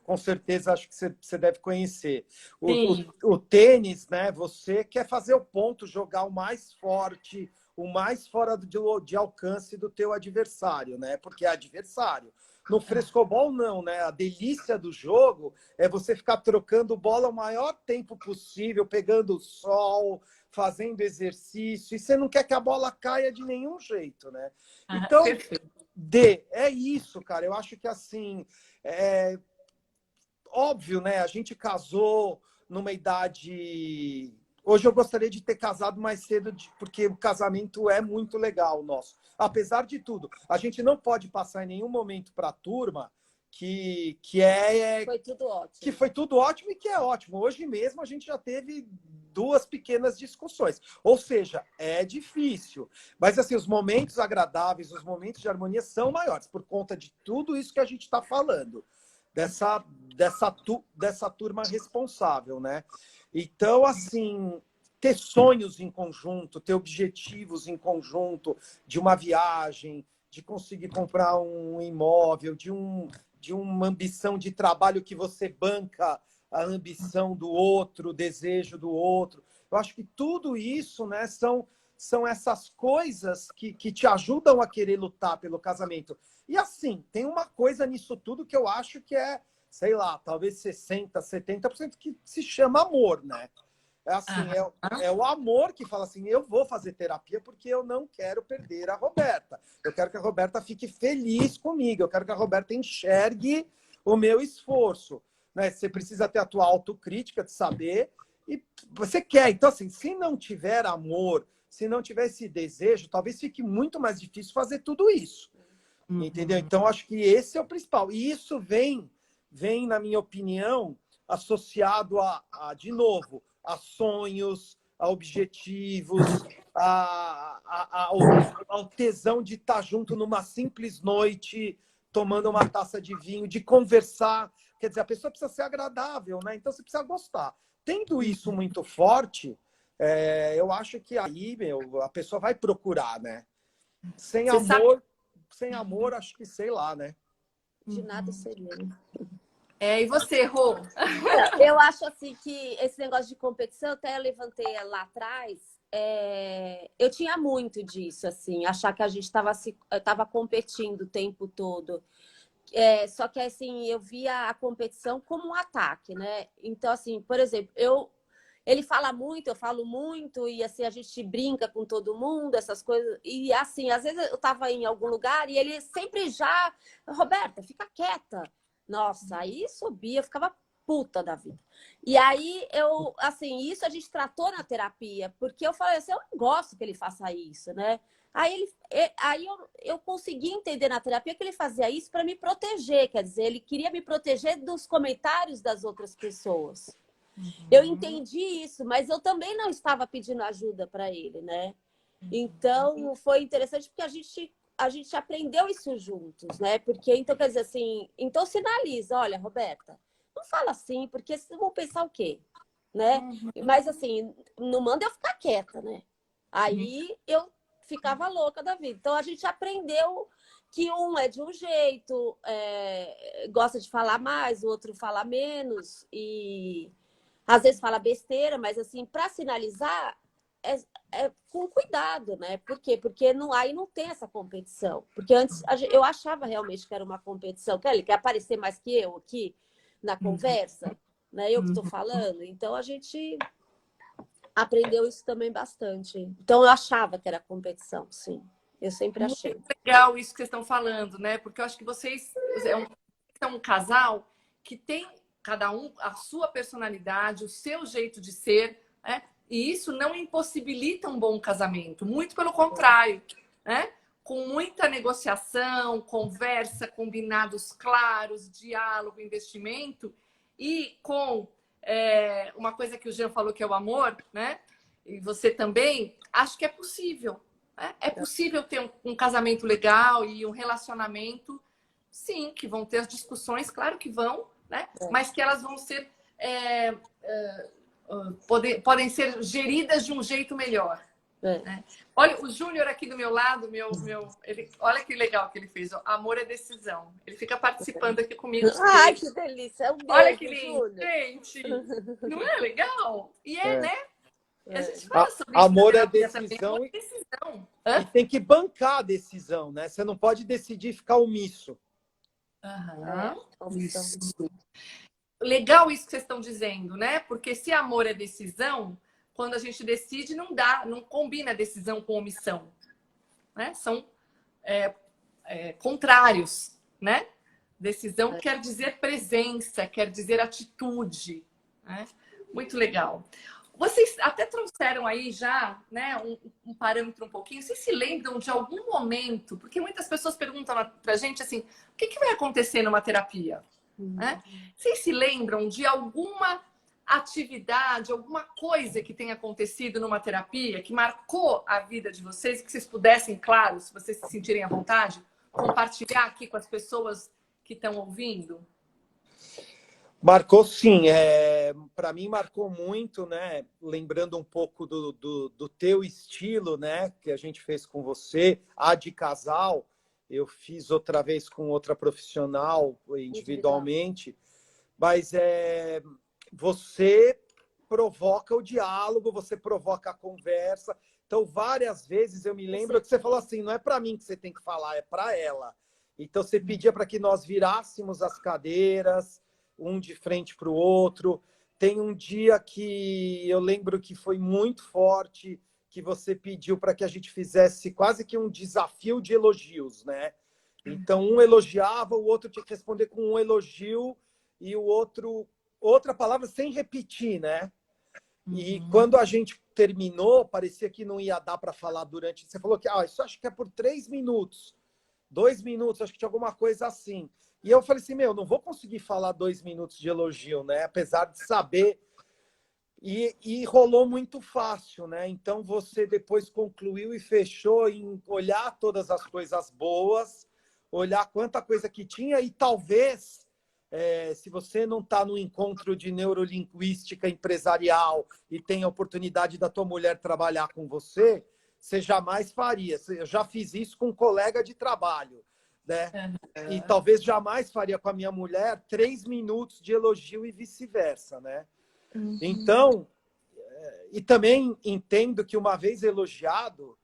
Com certeza, acho que você deve conhecer. O tênis, né? Você quer fazer o ponto, jogar o mais forte, o mais fora de alcance do teu adversário, né? Porque é adversário. No frescobol, não, né? A delícia do jogo é você ficar trocando bola o maior tempo possível, pegando o sol, fazendo exercício, e você não quer que a bola caia de nenhum jeito, né? Então, é isso, cara. Eu acho que, assim, óbvio, né? A gente casou numa idade... Hoje eu gostaria de ter casado mais cedo, porque o casamento é muito legal nosso. Apesar de tudo, a gente não pode passar em nenhum momento para a turma que foi tudo ótimo. Que foi tudo ótimo e que é ótimo. Hoje mesmo a gente já teve 2 pequenas discussões. Ou seja, é difícil. Mas assim, os momentos agradáveis, os momentos de harmonia são maiores, por conta de tudo isso que a gente está falando. Dessa turma responsável, né? Então, assim, ter sonhos em conjunto, ter objetivos em conjunto, de uma viagem, de conseguir comprar um imóvel, de uma ambição de trabalho que você banca a ambição do outro, o desejo do outro. Eu acho que tudo isso, né, são essas coisas que te ajudam a querer lutar pelo casamento. E assim, tem uma coisa nisso tudo que eu acho que sei lá, talvez 60%, 70% que se chama amor, né? É assim, é o amor que fala assim, eu vou fazer terapia porque eu não quero perder a Roberta. Eu quero que a Roberta fique feliz comigo. Eu quero que a Roberta enxergue o meu esforço. Né? Você precisa ter a tua autocrítica de saber e você quer. Então, assim, se não tiver amor, se não tiver esse desejo, talvez fique muito mais difícil fazer tudo isso. Entendeu? Então, acho que esse é o principal. E isso vem, na minha opinião, associado de novo, a sonhos, a objetivos, ao tesão de estar junto numa simples noite, tomando uma taça de vinho, de conversar. Quer dizer, a pessoa precisa ser agradável, né? Então você precisa gostar. Tendo isso muito forte, eu acho que aí, a pessoa vai procurar, né? Sem amor, acho que sei lá, né? De nada seria, né? E você, Rô? Eu acho assim que esse negócio de competição, até eu levantei lá atrás, eu tinha muito disso, assim, achar que a gente estava competindo o tempo todo. Só que assim, eu via a competição como um ataque, né? Então, assim, por exemplo, ele fala muito, eu falo muito, e assim, a gente brinca com todo mundo, essas coisas. E assim, às vezes eu estava em algum lugar e ele sempre já, Roberta, fica quieta. Nossa, aí subia, eu ficava puta da vida. E aí isso a gente tratou na terapia, porque eu falei assim, eu não gosto que ele faça isso, né? Aí eu consegui entender na terapia que ele fazia isso para me proteger, quer dizer, ele queria me proteger dos comentários das outras pessoas. Eu entendi isso, mas eu também não estava pedindo ajuda para ele, né? Então, foi interessante porque a gente aprendeu isso juntos, né? Porque, então, quer dizer assim, então sinaliza, olha, Roberta, não fala assim, porque vocês vão pensar o quê? Né? Mas, assim, não manda eu ficar quieta, né? Aí eu ficava louca da vida. Então, a gente aprendeu que um é de um jeito, gosta de falar mais, o outro fala menos, e às vezes fala besteira, mas assim, para sinalizar, com cuidado, né? Por quê? Porque aí não tem essa competição. Porque antes eu achava realmente que era uma competição. Ele quer aparecer mais que eu aqui na conversa, né? Eu que estou falando. Então a gente aprendeu isso também bastante. Então eu achava que era competição, sim. Eu sempre achei. Muito legal isso que vocês estão falando, né? Porque eu acho que vocês são um casal que tem cada um a sua personalidade, o seu jeito de ser, né? E isso não impossibilita um bom casamento, muito pelo contrário, né? Com muita negociação, conversa, combinados claros, diálogo, investimento e com uma coisa que o Jean falou que é o amor, né? E você também, acho que é possível. Né? É possível ter um casamento legal e um relacionamento, sim, que vão ter as discussões, claro que vão, né? Mas que elas vão ser podem ser geridas de um jeito melhor. Né? Olha, o Júnior aqui do meu lado, olha que legal que ele fez. Ó, amor é decisão. Ele fica participando aqui comigo. Ai, que delícia. Olha que lindo, gente. Não é legal? E né? A gente fala sobre amor isso, é decisão, e tem que bancar a decisão, né? Você não pode decidir ficar omisso. Isso. Legal isso que vocês estão dizendo, né? Porque se amor é decisão, quando a gente decide, não combina decisão com omissão. Né? São contrários, né? Decisão quer dizer presença, quer dizer atitude. Né? Muito legal. Vocês até trouxeram aí já, né, um parâmetro um pouquinho. Vocês se lembram de algum momento? Porque muitas pessoas perguntam pra gente assim, o que vai acontecer numa terapia? Né? Vocês se lembram de alguma atividade, alguma coisa que tenha acontecido numa terapia que marcou a vida de vocês, que vocês pudessem, claro, se vocês se sentirem à vontade, compartilhar aqui com as pessoas que estão ouvindo? Marcou sim, para mim marcou muito, né? Lembrando um pouco do teu estilo, né? Que a gente fez com você, a de casal, eu fiz outra vez com outra profissional, individualmente, mas você provoca o diálogo, você provoca a conversa. Então, várias vezes eu me lembro que você falou assim, não é para mim que você tem que falar, é para ela. Então, você pedia para que nós virássemos as cadeiras, um de frente para o outro, tem um dia que eu lembro que foi muito forte, que você pediu para que a gente fizesse quase que um desafio de elogios, né? Então, um elogiava, o outro tinha que responder com um elogio e o outro outra palavra sem repetir, né? E quando a gente terminou, parecia que não ia dar para falar durante... Você falou que isso acho que é por 3 minutos, 2 minutos, acho que tinha alguma coisa assim. E eu falei assim, não vou conseguir falar 2 minutos de elogio, né? Apesar de saber. E rolou muito fácil, né? Então você depois concluiu e fechou em olhar todas as coisas boas, olhar quanta coisa que tinha e talvez, se você não está no encontro de neurolinguística empresarial e tem a oportunidade da tua mulher trabalhar com você, você jamais faria. Eu já fiz isso com um colega de trabalho, né? E talvez jamais faria com a minha mulher 3 minutos de elogio e vice-versa, né? Então, e também entendo que uma vez elogiado,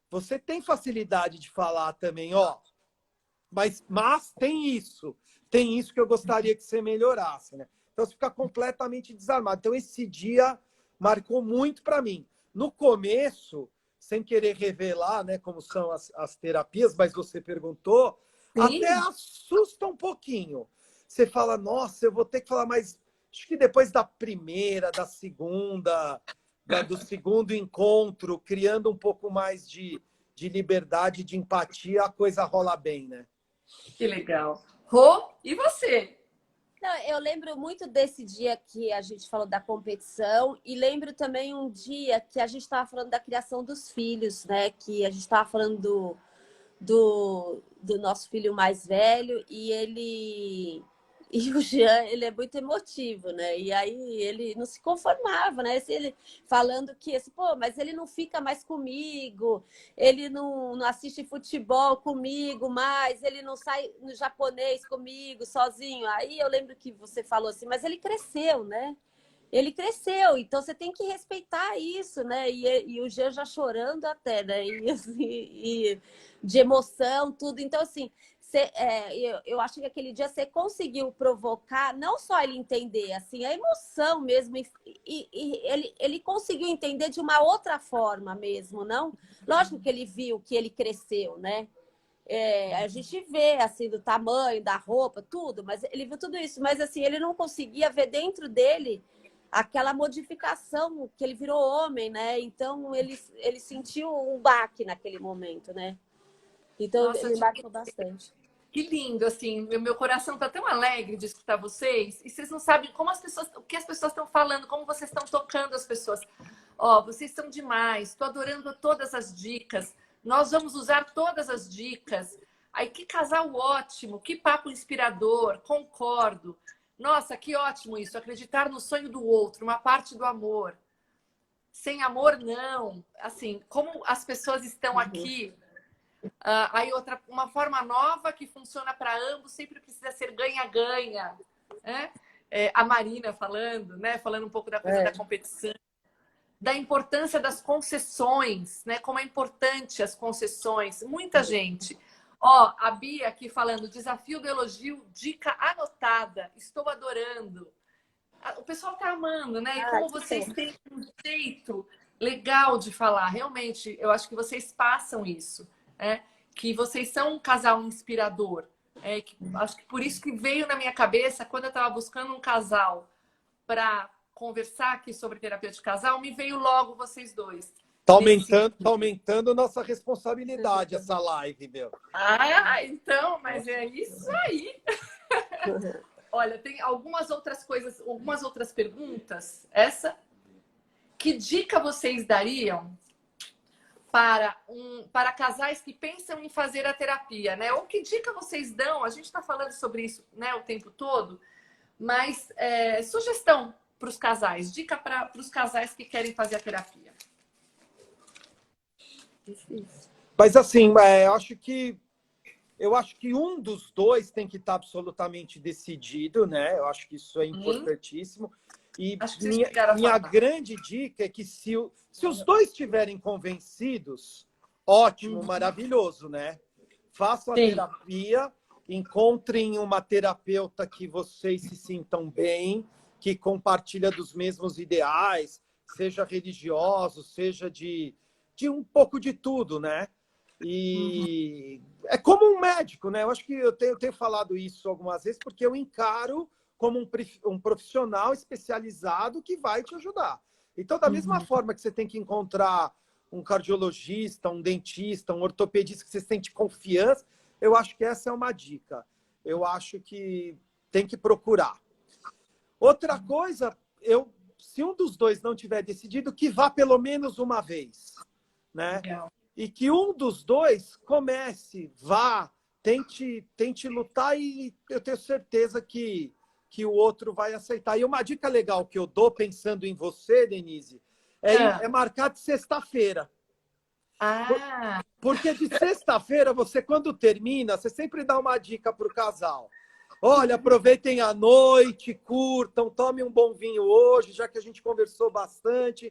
você tem facilidade de falar também, mas tem isso que eu gostaria que você melhorasse, né? Então, você fica completamente desarmado. Então, esse dia marcou muito para mim. No começo, sem querer revelar, né, como são as terapias, mas você perguntou, Sim. até assusta um pouquinho. Você fala, nossa, eu vou ter que falar mais... Acho que depois da primeira, da segunda, do segundo encontro, criando um pouco mais de liberdade, de empatia, a coisa rola bem, né? Que legal. Rô, e você? Não, eu lembro muito desse dia que a gente falou da competição e lembro também um dia que a gente estava falando da criação dos filhos, né? Que a gente estava falando do nosso filho mais velho e o Jean, ele é muito emotivo, né? E aí ele não se conformava, né? Ele falando que, mas ele não fica mais comigo, ele não assiste futebol comigo mais, ele não sai no japonês comigo, sozinho. Aí eu lembro que você falou assim, mas ele cresceu, né? Ele cresceu, então você tem que respeitar isso, né? E o Jean já chorando até, né? E de emoção, tudo. Então, assim, eu acho que aquele dia você conseguiu provocar, não só ele entender, assim, a emoção mesmo, e ele conseguiu entender de uma outra forma mesmo, não? Lógico que ele viu que ele cresceu, né? A gente vê, assim, do tamanho, da roupa, tudo, mas ele viu tudo isso. Mas, assim, ele não conseguia ver dentro dele aquela modificação, que ele virou homem, né? Então, ele sentiu um baque naquele momento, né? Então, Nossa, ele marcou bastante. que lindo, assim, meu coração tá tão alegre de escutar vocês, e vocês não sabem como o que as pessoas estão falando, como vocês estão tocando as pessoas. Vocês estão demais, estou adorando todas as dicas, nós vamos usar todas as dicas. Aí, que casal ótimo, que papo inspirador, concordo. Nossa, que ótimo isso, acreditar no sonho do outro, uma parte do amor. Sem amor, não. Assim, como as pessoas estão aqui... aí uma forma nova que funciona para ambos, sempre precisa ser ganha-ganha, né? A Marina falando, né? Falando um pouco da coisa da competição, da importância das concessões, né? Como é importante as concessões. Muita gente. A Bia aqui falando, desafio do elogio, dica anotada, estou adorando. O pessoal tá amando, né? E como vocês têm um jeito legal de falar, realmente, eu acho que vocês passam isso. Que vocês são um casal inspirador. Acho que por isso que veio na minha cabeça, quando eu estava buscando um casal para conversar aqui sobre terapia de casal, me veio logo vocês dois. Tá aumentando nossa responsabilidade essa live, meu. Então, mas é isso aí. Olha, tem algumas outras coisas, algumas outras perguntas. Que dica vocês dariam para casais que pensam em fazer a terapia, né? Ou que dica vocês dão? A gente está falando sobre isso, né, o tempo todo, mas sugestão para os casais, dica para os casais que querem fazer a terapia. Mas assim, eu acho que um dos dois tem que estar absolutamente decidido, né? Eu acho que isso é importantíssimo. E minha grande dica é que se os dois estiverem convencidos, ótimo, maravilhoso, né? Façam a terapia, encontrem uma terapeuta que vocês se sintam bem, que compartilha dos mesmos ideais, seja religioso, seja de um pouco de tudo, né? E é como um médico, né? Eu acho que eu tenho falado isso algumas vezes, porque eu encaro como um profissional especializado que vai te ajudar. Então, da mesma forma que você tem que encontrar um cardiologista, um dentista, um ortopedista que você sente confiança, eu acho que essa é uma dica. Eu acho que tem que procurar. Outra coisa, se um dos dois não tiver decidido, que vá pelo menos uma vez, né? Legal. E que um dos dois comece, vá, tente lutar, e eu tenho certeza que o outro vai aceitar. E uma dica legal que eu dou, pensando em você, Denise, é marcar de sexta-feira. Ah, Porque de sexta-feira, você, quando termina, você sempre dá uma dica para o casal. Olha, aproveitem a noite, curtam, tomem um bom vinho hoje, já que a gente conversou bastante.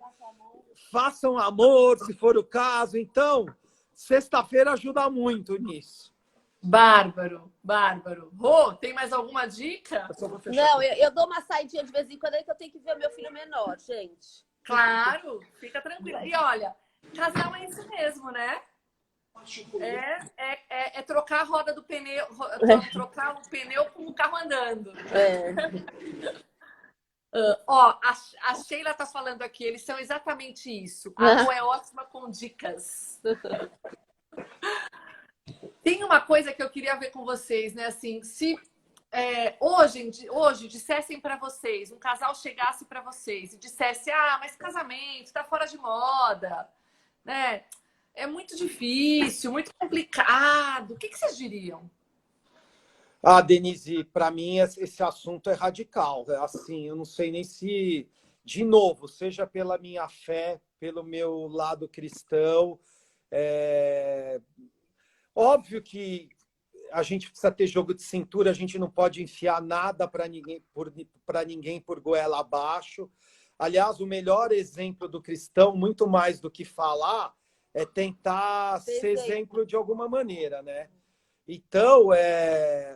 Façam amor, se for o caso. Então, sexta-feira ajuda muito nisso. bárbaro, bárbaro. Rô, tem mais alguma dica? Eu só vou fechar Não, aqui. eu dou uma saidinha de vez em quando aí que eu tenho que ver meu filho menor, gente. Claro, fica tranquila. E olha, casal é isso mesmo, né? É trocar a roda do pneu, trocar o pneu com o carro andando. Ó, a Sheila tá falando aqui, eles são exatamente isso. A Rô é ótima com dicas. Tem uma coisa que eu queria ver com vocês, né? Assim, se hoje dissessem para vocês, um casal chegasse para vocês e dissesse, mas casamento tá fora de moda, né? É muito difícil, muito complicado. O que vocês diriam? Denise, para mim esse assunto é radical. Assim, eu não sei nem se, de novo, seja pela minha fé, pelo meu lado cristão, óbvio que a gente precisa ter jogo de cintura, a gente não pode enfiar nada para ninguém por goela abaixo. Aliás, o melhor exemplo do cristão, muito mais do que falar, é tentar ser exemplo de alguma maneira, né? Então,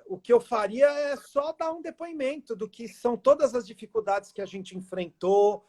o que eu faria é só dar um depoimento do que são todas as dificuldades que a gente enfrentou.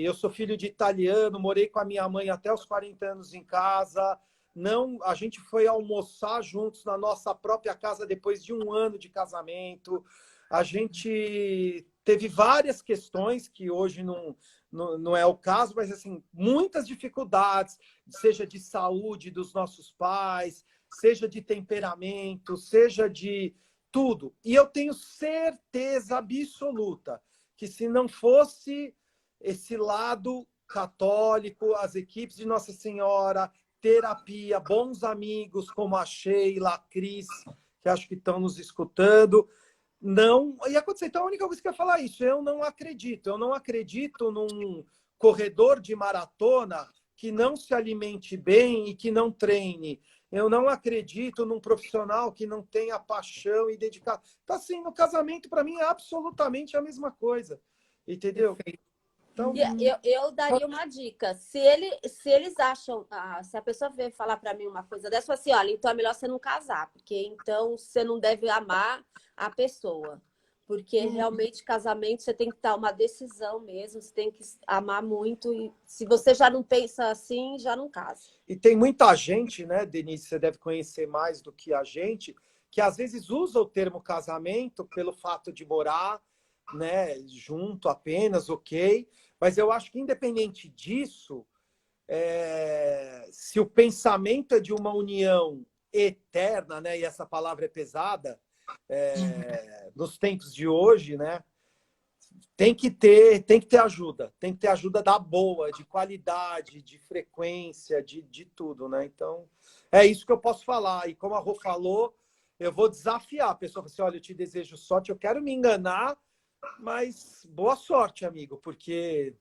Eu sou filho de italiano, morei com a minha mãe até os 40 anos em casa. Não, a gente foi almoçar juntos na nossa própria casa depois de um ano de casamento. A gente teve várias questões que hoje não é o caso, mas assim, muitas dificuldades, seja de saúde dos nossos pais, seja de temperamento, seja de tudo. E eu tenho certeza absoluta que se não fosse esse lado católico, as equipes de Nossa Senhora, terapia, bons amigos como a Sheila, a Cris, que acho que estão nos escutando, não ia acontecer. Então, a única coisa que eu ia falar é isso. Eu não acredito num corredor de maratona que não se alimente bem e que não treine. Eu não acredito num profissional que não tenha paixão e dedicação. Então, assim, no casamento, para mim, é absolutamente a mesma coisa. Entendeu? Então, eu daria uma dica. Se eles acham, se a pessoa vier falar para mim uma coisa dessa, assim, olha, então é melhor você não casar, porque então você não deve amar a pessoa. Porque realmente casamento você tem que dar uma decisão mesmo, você tem que amar muito. E se você já não pensa assim, já não casa. E tem muita gente, né, Denise, você deve conhecer mais do que a gente, que às vezes usa o termo casamento pelo fato de morar, né, junto apenas, ok. Mas eu acho que, independente disso, se o pensamento é de uma união eterna, né, e essa palavra é pesada, nos tempos de hoje, né, tem que ter ajuda, tem que ter ajuda da boa, de qualidade, de frequência, de tudo, né? Então, é isso que eu posso falar. E como a Rô falou, eu vou desafiar. A pessoa fala assim, olha, eu te desejo sorte, eu quero me enganar, mas boa sorte, amigo, porque...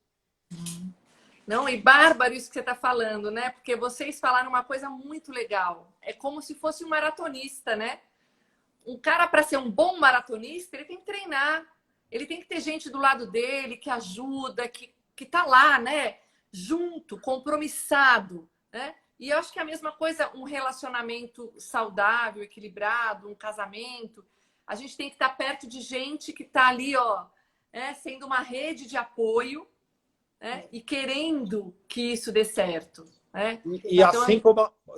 Não, e bárbaro isso que você está falando, né? Porque vocês falaram uma coisa muito legal. É como se fosse um maratonista, né? Um cara, para ser um bom maratonista, ele tem que treinar. Ele tem que ter gente do lado dele que ajuda, que tá lá, né? Junto, compromissado, né? E eu acho que é a mesma coisa, um relacionamento saudável, equilibrado, um casamento. A gente tem que estar perto de gente que tá ali, ó, sendo uma rede de apoio, e querendo que isso dê certo. E Então,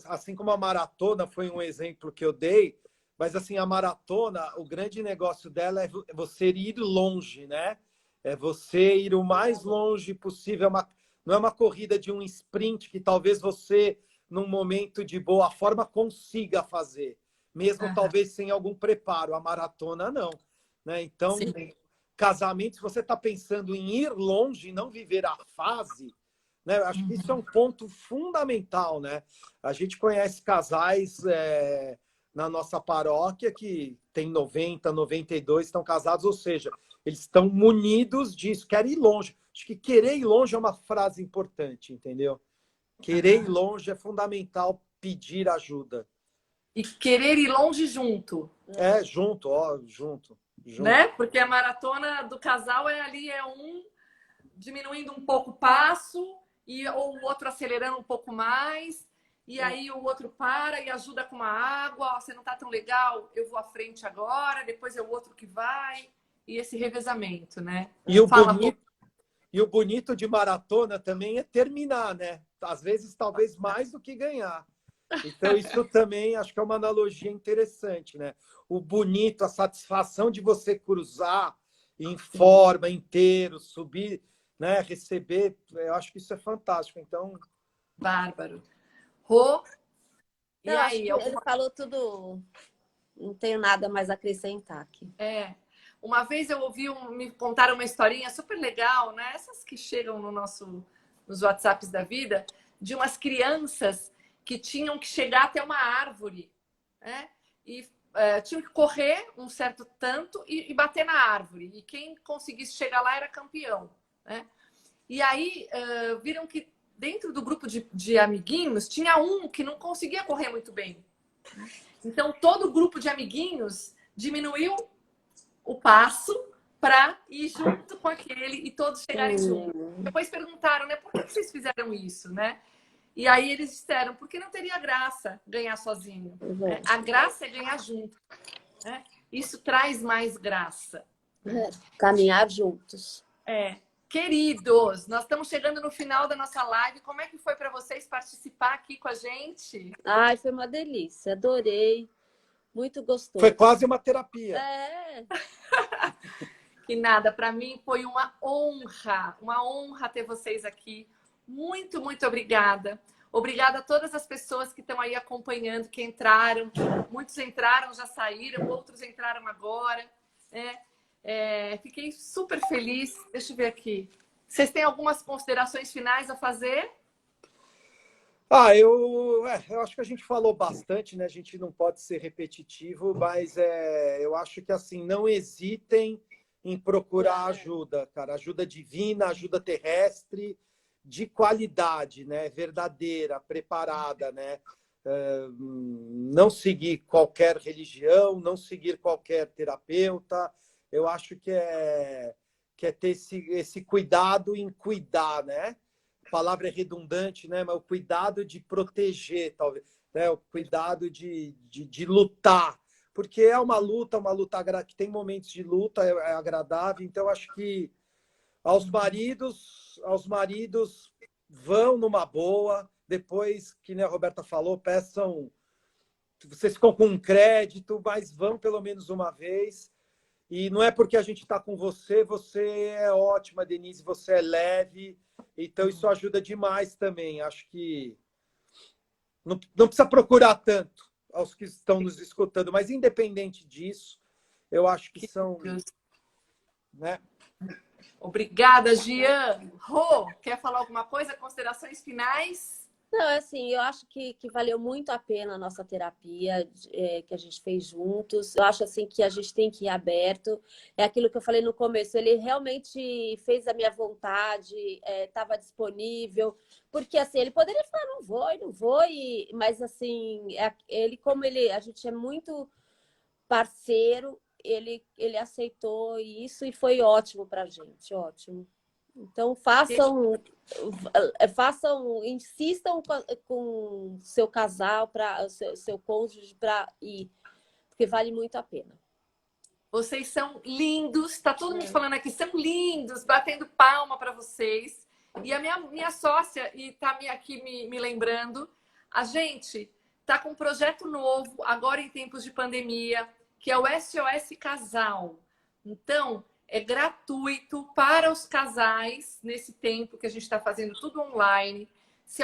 assim como a maratona foi um exemplo que eu dei, mas assim, a maratona, o grande negócio dela é você ir longe, né? É você ir o mais longe possível. Não é uma corrida de um sprint que talvez você, num momento de boa forma, consiga fazer, mesmo talvez sem algum preparo. A maratona, não. Né? Então, sim. casamento, se você está pensando em ir longe e não viver a fase, né? Eu acho que isso é um ponto fundamental, né? A gente conhece casais na nossa paróquia que tem 90, 92, estão casados, ou seja, eles estão munidos disso, querem ir longe. Acho que querer ir longe é uma frase importante, entendeu? Querer ir longe é fundamental, pedir ajuda. E querer ir longe junto. Junto, junto. Né? Porque a maratona do casal é um diminuindo um pouco o passo ou o outro acelerando um pouco mais, e aí o outro para e ajuda com uma água. Você não tá tão legal, eu vou à frente agora, depois é o outro que vai, e esse revezamento, né? E o bonito de maratona também é terminar, né? Às vezes, talvez mais do que ganhar. Então, isso também acho que é uma analogia interessante, né? O bonito, a satisfação de você cruzar em forma, inteiro, subir, né? Receber, eu acho que isso é fantástico. Então, bárbaro. Rô, e Eu acho aí? que ele falou tudo, não tenho nada mais a acrescentar aqui. Uma vez eu ouvi me contaram uma historinha super legal, né? Essas que chegam nos WhatsApps da vida, de umas crianças que tinham que chegar até uma árvore, né? E tinham que correr um certo tanto e bater na árvore. E quem conseguisse chegar lá era campeão, né? E aí viram que dentro do grupo de amiguinhos tinha um que não conseguia correr muito bem. Então todo o grupo de amiguinhos diminuiu o passo para ir junto com aquele e todos chegarem juntos. Depois perguntaram, né, por que vocês fizeram isso, né? E aí eles disseram, porque não teria graça ganhar sozinho. Né? A graça é ganhar junto. Né? Isso traz mais graça. Caminhar juntos. Queridos, nós estamos chegando no final da nossa live. Como é que foi para vocês participar aqui com a gente? Ai, foi uma delícia, adorei. Muito gostoso. foi quase uma terapia. Que nada, para mim foi uma honra ter vocês aqui. Muito, muito obrigada. Obrigada a todas as pessoas que estão aí acompanhando, que entraram. Muitos entraram, já saíram, outros entraram agora. Fiquei super feliz. Deixa eu ver aqui. Vocês têm algumas considerações finais a fazer? Eu acho que a gente falou bastante, né? A gente não pode ser repetitivo, mas eu acho que assim, não hesitem em procurar ajuda, cara. Ajuda divina, ajuda terrestre, de qualidade, né? Verdadeira, preparada, né? Não seguir qualquer religião, não seguir qualquer terapeuta. Eu acho que é ter esse cuidado em cuidar, né? A palavra é redundante, né? Mas o cuidado de proteger, talvez, né? O cuidado de lutar, porque é uma luta que tem momentos de luta, é agradável. Então, acho que aos maridos vão numa boa, depois, que né, a Roberta falou, peçam, vocês ficam com um crédito, mas vão pelo menos uma vez. E não é porque a gente está com você é ótima, Denise, você é leve. Então, isso ajuda demais também. Acho que não precisa procurar tanto aos que estão nos escutando, mas independente disso, eu acho que são... Né? Obrigada, Gian. Rô, quer falar alguma coisa? Considerações finais? Não, assim, eu acho que valeu muito a pena a nossa terapia que a gente fez juntos. Eu acho assim que a gente tem que ir aberto. É aquilo que eu falei no começo. Ele realmente fez a minha vontade, estava disponível. Porque assim, ele poderia falar, não vou. Mas assim, a gente é muito parceiro, ele aceitou isso e foi ótimo pra gente, ótimo. Então insistam com seu casal, seu cônjuge para ir, porque vale muito a pena. Vocês são lindos. Tá todo mundo falando aqui, são lindos, batendo palma para vocês. E a minha sócia, e tá aqui me lembrando, a gente tá com um projeto novo, agora em tempos de pandemia, que é o SOS Casal. Então, é gratuito para os casais, nesse tempo que a gente está fazendo tudo online. Se